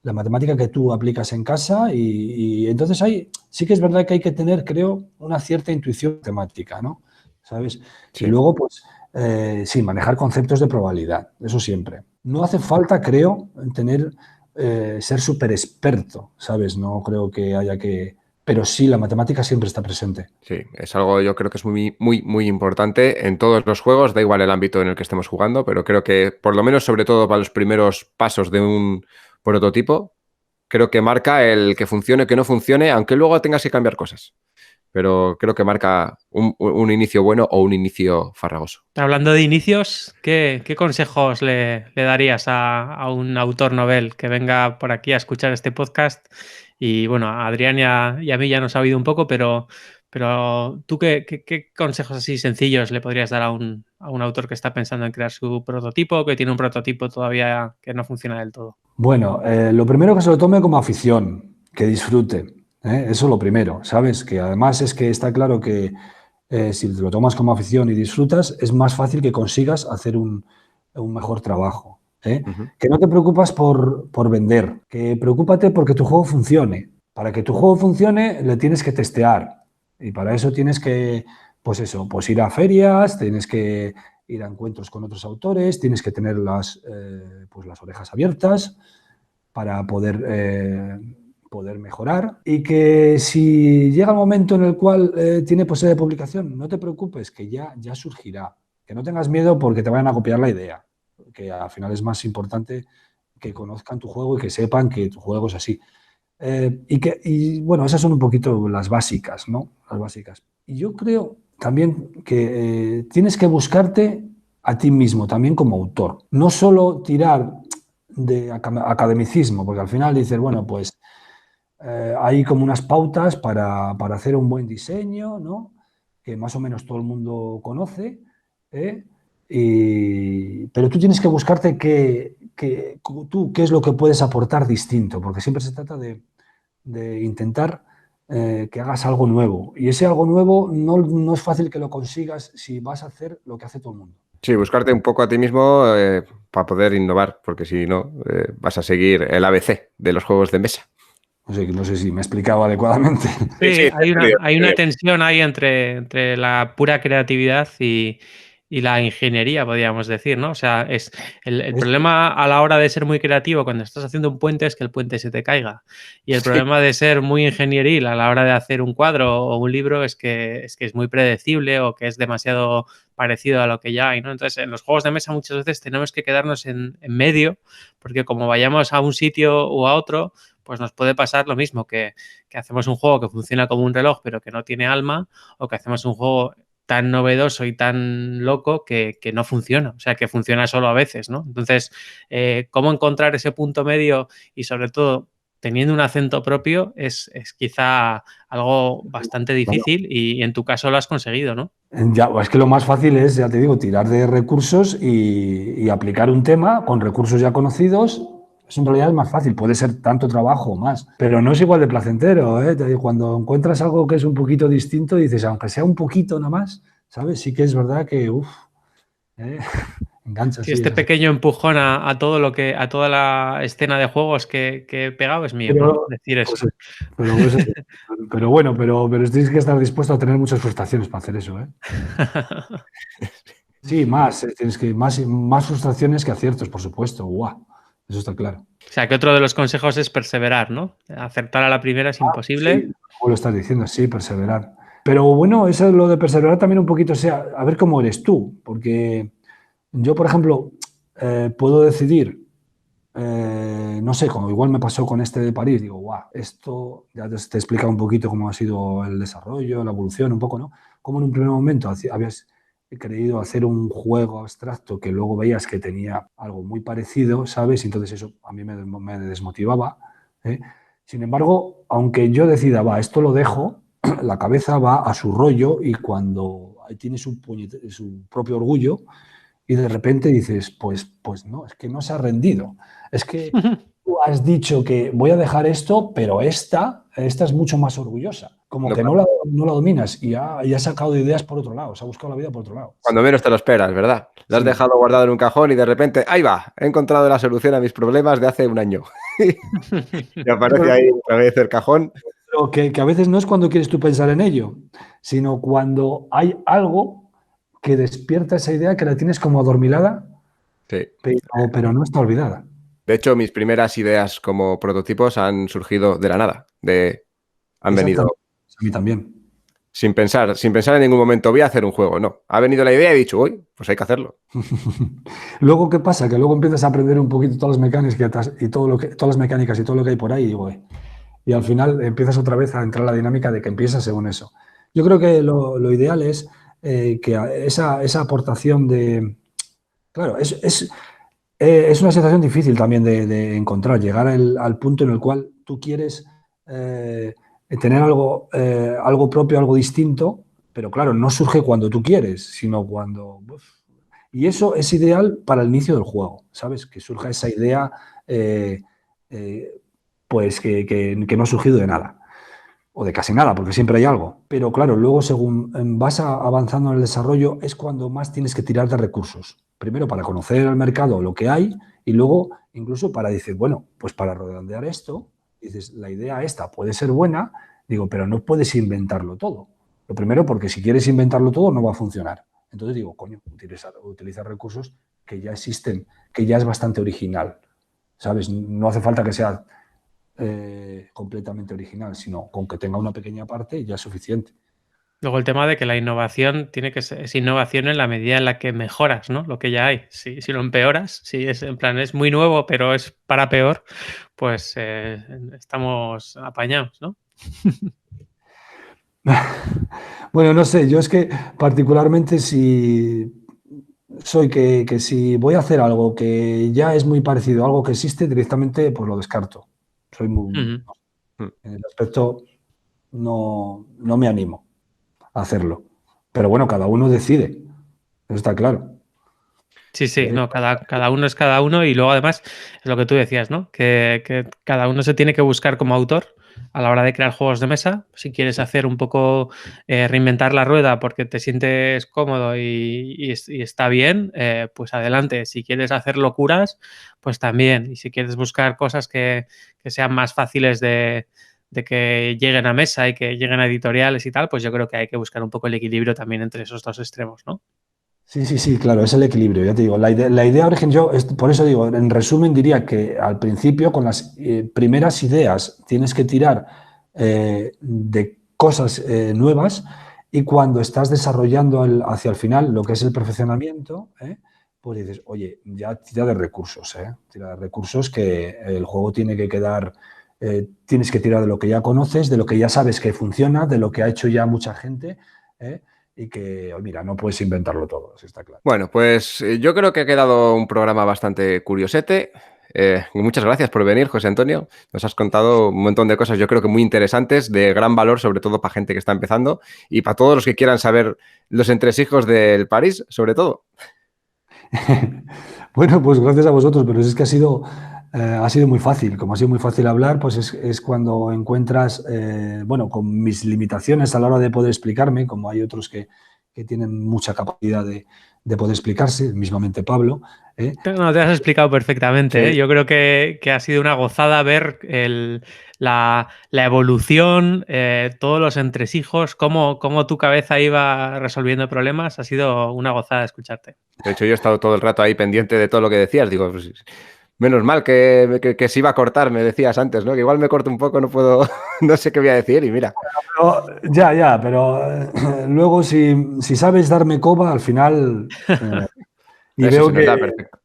S3: la matemática que tú aplicas en casa y entonces ahí sí que es verdad que hay que tener, creo, una cierta intuición matemática, ¿no? ¿Sabes?
S1: Sí.
S3: Y luego, pues, sí, manejar conceptos de probabilidad, eso siempre. No hace falta, creo, ser súper experto, ¿sabes? No creo que haya que... Pero sí, la matemática siempre está presente.
S1: Sí, es algo yo creo que es muy, muy, muy importante en todos los juegos, da igual el ámbito en el que estemos jugando, pero creo que por lo menos sobre todo para los primeros pasos de un prototipo, creo que marca el que funcione o que no funcione, aunque luego tengas que cambiar cosas. Pero creo que marca un inicio bueno o un inicio farragoso.
S2: Hablando de inicios, ¿qué consejos le darías a un autor novel que venga por aquí a escuchar este podcast? Y bueno, a Adrián y a mí ya nos ha oído un poco, pero ¿tú qué consejos así sencillos le podrías dar a un autor que está pensando en crear su prototipo, que tiene un prototipo todavía que no funciona del todo?
S3: Bueno, lo primero que se lo tome como afición, que disfrute. Eso lo primero, ¿sabes? Que además es que está claro que si te lo tomas como afición y disfrutas, es más fácil que consigas hacer un mejor trabajo.
S1: Uh-huh.
S3: Que no te preocupas por vender, que preocúpate porque tu juego funcione. Para que tu juego funcione, le tienes que testear. Y para eso tienes que, pues ir a ferias, tienes que ir a encuentros con otros autores, tienes que tener las orejas abiertas para poder mejorar y que si llega el momento en el cual tiene posibilidad de publicación, no te preocupes, que ya surgirá. Que no tengas miedo porque te vayan a copiar la idea, que al final es más importante que conozcan tu juego y que sepan que tu juego es así. Y bueno, esas son un poquito las básicas, ¿no? Las básicas. Y yo creo también que tienes que buscarte a ti mismo, también como autor. No solo tirar de academicismo, porque al final dices, bueno, pues hay como unas pautas para hacer un buen diseño, ¿no? Que más o menos todo el mundo conoce, ¿eh? Pero tú tienes que buscarte qué es lo que puedes aportar distinto, porque siempre se trata de intentar que hagas algo nuevo. Y ese algo nuevo no es fácil que lo consigas si vas a hacer lo que hace todo el mundo.
S1: Sí, buscarte un poco a ti mismo para poder innovar, porque si no, vas a seguir el ABC de los juegos de mesa.
S3: No sé si me he explicado adecuadamente.
S2: Sí, hay una tensión ahí entre la pura creatividad y la ingeniería, podríamos decir, ¿no? O sea, el problema a la hora de ser muy creativo cuando estás haciendo un puente es que el puente se te caiga. Y el problema de ser muy ingenieril a la hora de hacer un cuadro o un libro es que es muy predecible o que es demasiado parecido a lo que ya hay, ¿no? Entonces, en los juegos de mesa muchas veces tenemos que quedarnos en medio, porque como vayamos a un sitio o a otro, pues nos puede pasar lo mismo, que hacemos un juego que funciona como un reloj pero que no tiene alma, o que hacemos un juego tan novedoso y tan loco que no funciona, o sea, que funciona solo a veces, ¿no? Entonces, cómo encontrar ese punto medio y sobre todo teniendo un acento propio es quizá algo bastante difícil y en tu caso lo has conseguido, ¿no?
S3: Ya, es que lo más fácil es, ya te digo, tirar de recursos y aplicar un tema con recursos ya conocidos. Eso en realidad es más fácil, puede ser tanto trabajo o más, pero no es igual de placentero, ¿eh? Cuando encuentras algo que es un poquito distinto, dices, aunque sea un poquito nada más, ¿sabes? Sí que es verdad que, engancha.
S2: Sí, este pequeño empujón a todo a toda la escena de juegos que he pegado es mío, ¿no? Decir eso.
S3: Pero bueno, pero tienes que estar dispuesto a tener muchas frustraciones para hacer eso, ¿eh? Sí, más frustraciones que aciertos, por supuesto. ¡Guau! Eso está claro.
S2: O sea, que otro de los consejos es perseverar, ¿no? Acertar a la primera es imposible.
S3: Sí, como lo estás diciendo, sí, perseverar. Pero bueno, eso es lo de perseverar también un poquito, sea, a ver cómo eres tú, porque yo, por ejemplo, puedo decidir, no sé, como igual me pasó con este de París, digo, guau, esto ya te he explicado un poquito cómo ha sido el desarrollo, la evolución, un poco, ¿no? Como en un primer momento habías creído hacer un juego abstracto que luego veías que tenía algo muy parecido, ¿sabes? Y entonces eso a mí me desmotivaba, ¿eh? Sin embargo, aunque yo decida, va, esto lo dejo, la cabeza va a su rollo y cuando tiene su propio orgullo y de repente dices, pues no, es que no se ha rendido. Es que tú has dicho que voy a dejar esto, pero esta es mucho más orgullosa. Como que no la dominas y ha sacado ideas por otro lado, se ha buscado la vida por otro lado.
S1: Cuando menos te lo esperas, ¿verdad? Lo has dejado guardado en un cajón y de repente, ahí va, he encontrado la solución a mis problemas de hace un año. Y aparece ahí otra vez el cajón.
S3: Pero que a veces no es cuando quieres tú pensar en ello, sino cuando hay algo que despierta esa idea que la tienes como adormilada,
S1: sí.
S3: pero no está olvidada.
S1: De hecho, mis primeras ideas como prototipos han surgido de la nada. Han venido...
S3: A mí también.
S1: Sin pensar en ningún momento, voy a hacer un juego, no. Ha venido la idea y he dicho, uy, pues hay que hacerlo.
S3: Luego, ¿qué pasa? Que luego empiezas a aprender un poquito todas las mecánicas y todas las mecánicas y todo lo que hay por ahí, y al final empiezas otra vez a entrar en la dinámica de que empiezas según eso. Yo creo que lo ideal es que esa aportación de... Claro, es una sensación difícil también de encontrar, llegar al punto en el cual tú quieres tener algo propio, algo distinto, pero claro, no surge cuando tú quieres, sino cuando... Y eso es ideal para el inicio del juego, ¿sabes? Que surja esa idea pues que no ha surgido de nada, o de casi nada, porque siempre hay algo. Pero claro, luego según vas avanzando en el desarrollo es cuando más tienes que tirar de recursos. Primero para conocer al mercado lo que hay y luego incluso para decir, bueno, pues para redondear esto, dices, la idea esta puede ser buena, digo, pero no puedes inventarlo todo. Lo primero porque si quieres inventarlo todo no va a funcionar. Entonces digo, coño, utiliza recursos que ya existen, que ya es bastante original, ¿sabes? No hace falta que sea completamente original, sino con que tenga una pequeña parte ya es suficiente.
S2: Luego el tema de que la innovación tiene que ser, es innovación en la medida en la que mejoras, ¿no? Lo que ya hay. Si lo empeoras, si es en plan es muy nuevo, pero es para peor, pues estamos apañados, ¿no?
S3: Bueno, no sé, yo es que particularmente si soy que si voy a hacer algo que ya es muy parecido a algo que existe, directamente pues lo descarto. Soy muy... En el aspecto no me animo a hacerlo. Pero bueno, cada uno decide, eso está claro.
S2: Sí, no, cada uno es cada uno y luego además es lo que tú decías, ¿no? Que cada uno se tiene que buscar como autor a la hora de crear juegos de mesa. Si quieres hacer un poco reinventar la rueda porque te sientes cómodo y está bien, pues adelante. Si quieres hacer locuras, pues también. Y si quieres buscar cosas que sean más fáciles de que lleguen a mesa y que lleguen a editoriales y tal, pues yo creo que hay que buscar un poco el equilibrio también entre esos dos extremos, ¿no?
S3: Sí, claro, es el equilibrio, ya te digo. La idea origen, por eso digo, en resumen diría que al principio con las primeras ideas tienes que tirar de cosas nuevas y cuando estás desarrollando hacia el final lo que es el perfeccionamiento, pues dices, oye, ya tira de recursos, tira de recursos que el juego tiene que quedar, tienes que tirar de lo que ya conoces, de lo que ya sabes que funciona, de lo que ha hecho ya mucha gente, y que, mira, no puedes inventarlo todo, eso está claro.
S1: Bueno, pues yo creo que ha quedado un programa bastante curiosete. Muchas gracias por venir, José Antonio. Nos has contado un montón de cosas, yo creo que muy interesantes, de gran valor, sobre todo para gente que está empezando y para todos los que quieran saber los entresijos del París, sobre todo.
S3: Bueno, pues gracias a vosotros, pero es que ha sido muy fácil. Como ha sido muy fácil hablar, pues es cuando encuentras, bueno, con mis limitaciones a la hora de poder explicarme, como hay otros que tienen mucha capacidad de poder explicarse, mismamente Pablo.
S2: No, te has explicado perfectamente.
S3: Sí.
S2: Yo creo que ha sido una gozada ver la evolución, todos los entresijos, cómo tu cabeza iba resolviendo problemas. Ha sido una gozada escucharte.
S1: De hecho, yo he estado todo el rato ahí pendiente de todo lo que decías. Digo, pues, menos mal que se iba a cortar, me decías antes, ¿no? Que igual me corto un poco, no puedo, no sé qué voy a decir y mira.
S3: Pero luego si sabes darme coba, al final... y
S1: eso
S3: veo
S1: se nos da perfecto.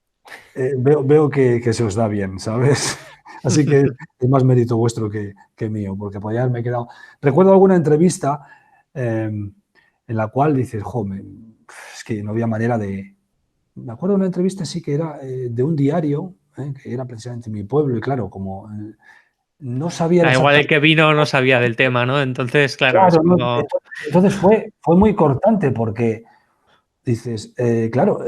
S3: veo que se os da bien, ¿sabes? Así que es más mérito vuestro que mío, porque podría haberme quedado... Recuerdo alguna entrevista en la cual dices, joder, es que no había manera de... Me acuerdo de una entrevista, sí, que era de un diario, que era precisamente mi pueblo, y claro, como no sabía
S2: igual el
S3: exactamente.
S2: que vino no sabía del tema, ¿no? Entonces, claro, es
S3: Claro, ¿no?
S2: como...
S3: Entonces fue muy cortante porque dices, claro,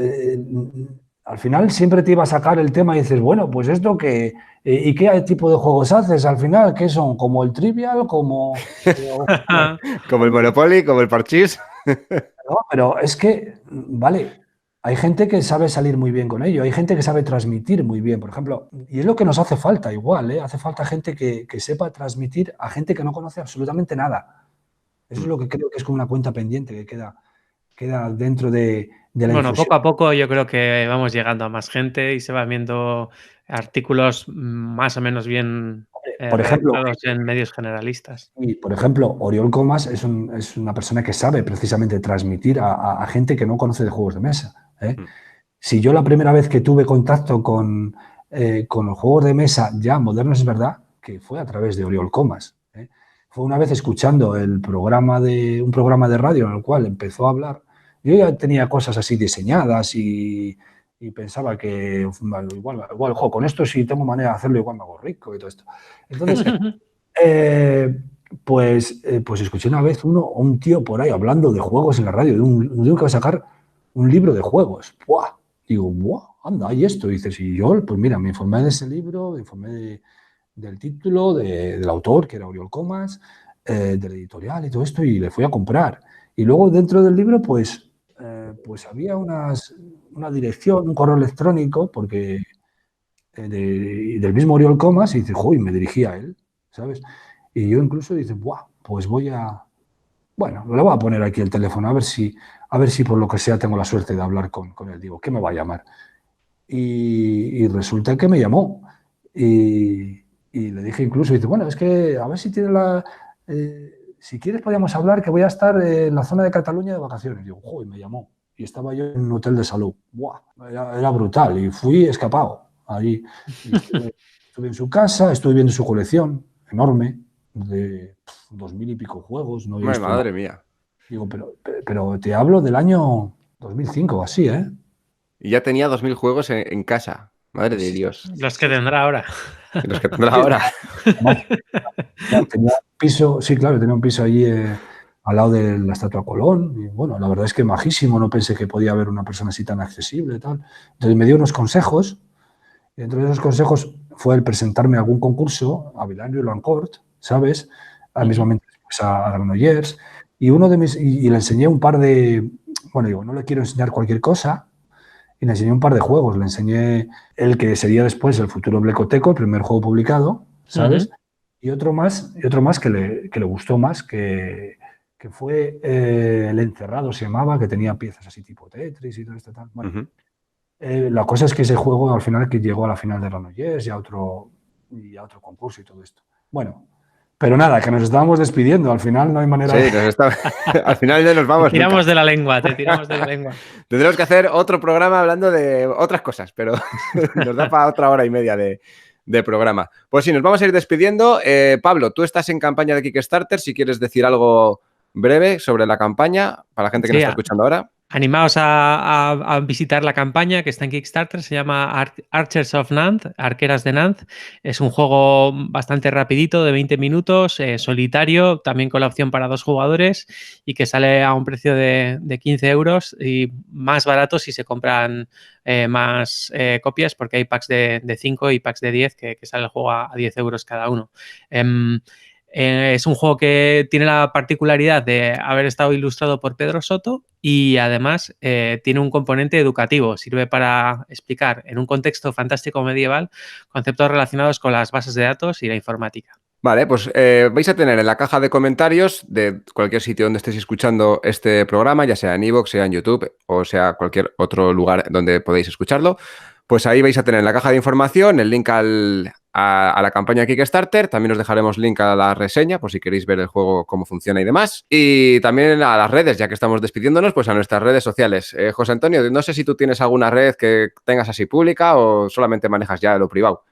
S3: al final siempre te iba a sacar el tema y dices, bueno, pues esto que, ¿y qué tipo de juegos haces al final? ¿Qué son? ¿Como el Trivial?
S1: Como el Monopoly, como el Parchís.
S3: No, pero es que, vale, hay gente que sabe salir muy bien con ello, hay gente que sabe transmitir muy bien, por ejemplo, y es lo que nos hace falta igual, ¿eh? Hace falta gente que sepa transmitir a gente que no conoce absolutamente nada. Eso es lo que creo que es como una cuenta pendiente que queda dentro de la
S2: Bueno,
S3: difusión.
S2: poco a poco yo creo que vamos llegando a más gente y se van viendo artículos más o menos bien
S3: Por ejemplo,
S2: redactados en medios generalistas.
S3: y, por ejemplo, Oriol Comas es una persona que sabe precisamente transmitir a gente que no conoce de juegos de mesa, ¿eh? Si yo la primera vez que tuve contacto con los juegos de mesa ya modernos, es verdad, que fue a través de Oriol Comas, ¿eh? Fue una vez escuchando un programa de radio en el cual empezó a hablar. Yo ya tenía cosas así diseñadas y pensaba que igual, jo, con esto si tengo manera de hacerlo igual me hago rico y todo esto. Entonces, pues escuché una vez un tío por ahí hablando de juegos en la radio, de un tío que va a sacar un libro de juegos. ¡Buah! Digo, ¡buah! Anda, ¿y esto? Y dices, y yo, pues mira, me informé de ese libro, me informé del título, del autor, que era Oriol Comas, del editorial y todo esto, y le fui a comprar. Y luego dentro del libro, pues había una dirección, un correo electrónico, porque del mismo Oriol Comas, y dice, ¡joder! Me dirigía a él, ¿sabes? Y yo incluso dice, ¡buah! Pues bueno, le voy a poner aquí el teléfono, a ver si por lo que sea tengo la suerte de hablar con él. Digo, ¿qué me va a llamar? Y resulta que me llamó. Y le dije incluso, dice, bueno, es que a ver si tiene si quieres podríamos hablar, que voy a estar en la zona de Cataluña de vacaciones. Digo, joder, me llamó. Y estaba yo en un hotel de salud. ¡Buah! Era brutal. Y fui escapado allí. Y estuve en su casa, estuve viendo su colección enorme de 2000 y pico juegos. No había visto
S1: Madre
S3: nada.
S1: mía.
S3: Digo, pero te hablo del año 2005 o así, ¿eh?
S1: Y ya tenía 2000 juegos en casa. Madre de Dios.
S2: Los que tendrá ahora.
S1: Y los que tendrá ahora.
S3: Tenía un piso, sí, claro, tenía un piso allí al lado de la Estatua Colón. Y bueno, la verdad es que majísimo, no pensé que podía haber una persona así tan accesible y tal. Entonces me dio unos consejos, y dentro de esos consejos fue el presentarme a algún concurso, a Villario Lancourt, ¿sabes? Mismamente después a Granollers. Y y le enseñé un par de, bueno, digo, no le quiero enseñar cualquier cosa, y le enseñé un par de juegos. Le enseñé el que sería después el futuro Blecoteco, el primer juego publicado, ¿sabes? Y otro más que le gustó más, que fue El Encerrado, se llamaba, que tenía piezas así tipo Tetris y todo esto. Tal. Bueno, la cosa es que ese juego al final que llegó a la final de Granollers y a otro concurso y todo esto. Bueno, pero nada, que nos estábamos despidiendo. Al final no hay manera de...
S1: Al final ya nos vamos.
S2: Te tiramos de la lengua, te tiramos de la lengua.
S1: Tendremos que hacer otro programa hablando de otras cosas, pero nos da para otra hora y media de programa. Pues sí, nos vamos a ir despidiendo. Pablo, tú estás en campaña de Kickstarter. Si quieres decir algo breve sobre la campaña para la gente que nos está escuchando ahora.
S2: Animaos a visitar la campaña que está en Kickstarter, se llama Archers of Nantes, Arqueras de Nantes. Es un juego bastante rapidito, de 20 minutos, solitario, también con la opción para 2 jugadores y que sale a un precio de 15 euros y más barato si se compran más copias, porque hay packs de 5 y packs de 10 que sale el juego a 10 euros cada uno. Es un juego que tiene la particularidad de haber estado ilustrado por Pedro Soto y además tiene un componente educativo. Sirve para explicar en un contexto fantástico medieval conceptos relacionados con las bases de datos y la informática.
S1: Vale, pues vais a tener en la caja de comentarios de cualquier sitio donde estéis escuchando este programa, ya sea en iVoox, sea en YouTube o sea cualquier otro lugar donde podéis escucharlo, pues ahí vais a tener en la caja de información el link a la campaña Kickstarter. También os dejaremos link a la reseña por si queréis ver el juego, cómo funciona y demás. Y también a las redes, ya que estamos despidiéndonos, pues a nuestras redes sociales. José Antonio, no sé si tú tienes alguna red que tengas así pública o solamente manejas ya lo privado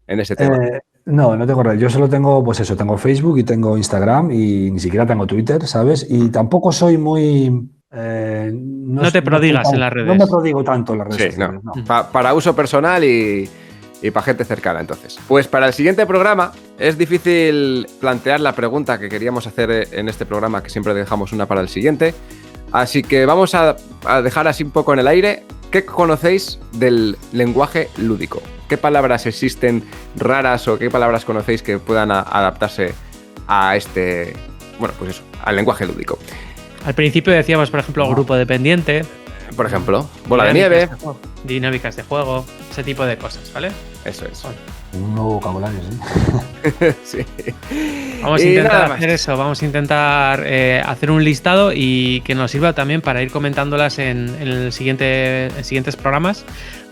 S1: en ese tema.
S3: No tengo red. Yo solo tengo, pues eso, tengo Facebook y tengo Instagram y ni siquiera tengo Twitter, ¿sabes? Y tampoco soy muy...
S2: no te prodigas en las redes.
S3: No me prodigo tanto en las redes sociales,
S1: no. Para uso personal y y para gente cercana, entonces. Pues para el siguiente programa es difícil plantear la pregunta que queríamos hacer en este programa, que siempre dejamos una para el siguiente. Así que vamos a dejar así un poco en el aire. ¿Qué conocéis del lenguaje lúdico? ¿Qué palabras existen raras o qué palabras conocéis que puedan adaptarse a este, bueno, pues eso, al lenguaje lúdico?
S2: Al principio decíamos, por ejemplo, grupo dependiente.
S1: Por ejemplo, bola de nieve.
S2: Dinámicas de juego, ese tipo de cosas, ¿vale?
S1: Eso es.
S3: Un nuevo vocabulario,
S1: sí.
S2: Vamos a intentar hacer eso, vamos a intentar hacer un listado y que nos sirva también para ir comentándolas en siguientes programas,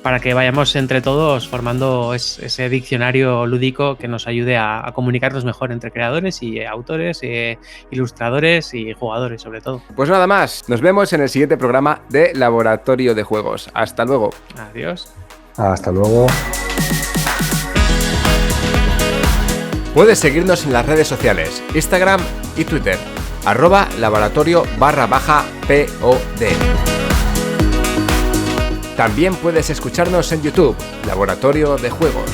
S2: para que vayamos entre todos formando ese diccionario lúdico que nos ayude a comunicarnos mejor entre creadores y autores, ilustradores y jugadores sobre todo.
S1: Pues nada más, nos vemos en el siguiente programa de Laboratorio de Juegos. Hasta luego.
S2: Adiós.
S3: Hasta luego.
S1: Puedes seguirnos en las redes sociales, Instagram y Twitter, @laboratorio_POD. También puedes escucharnos en YouTube, Laboratorio de Juegos.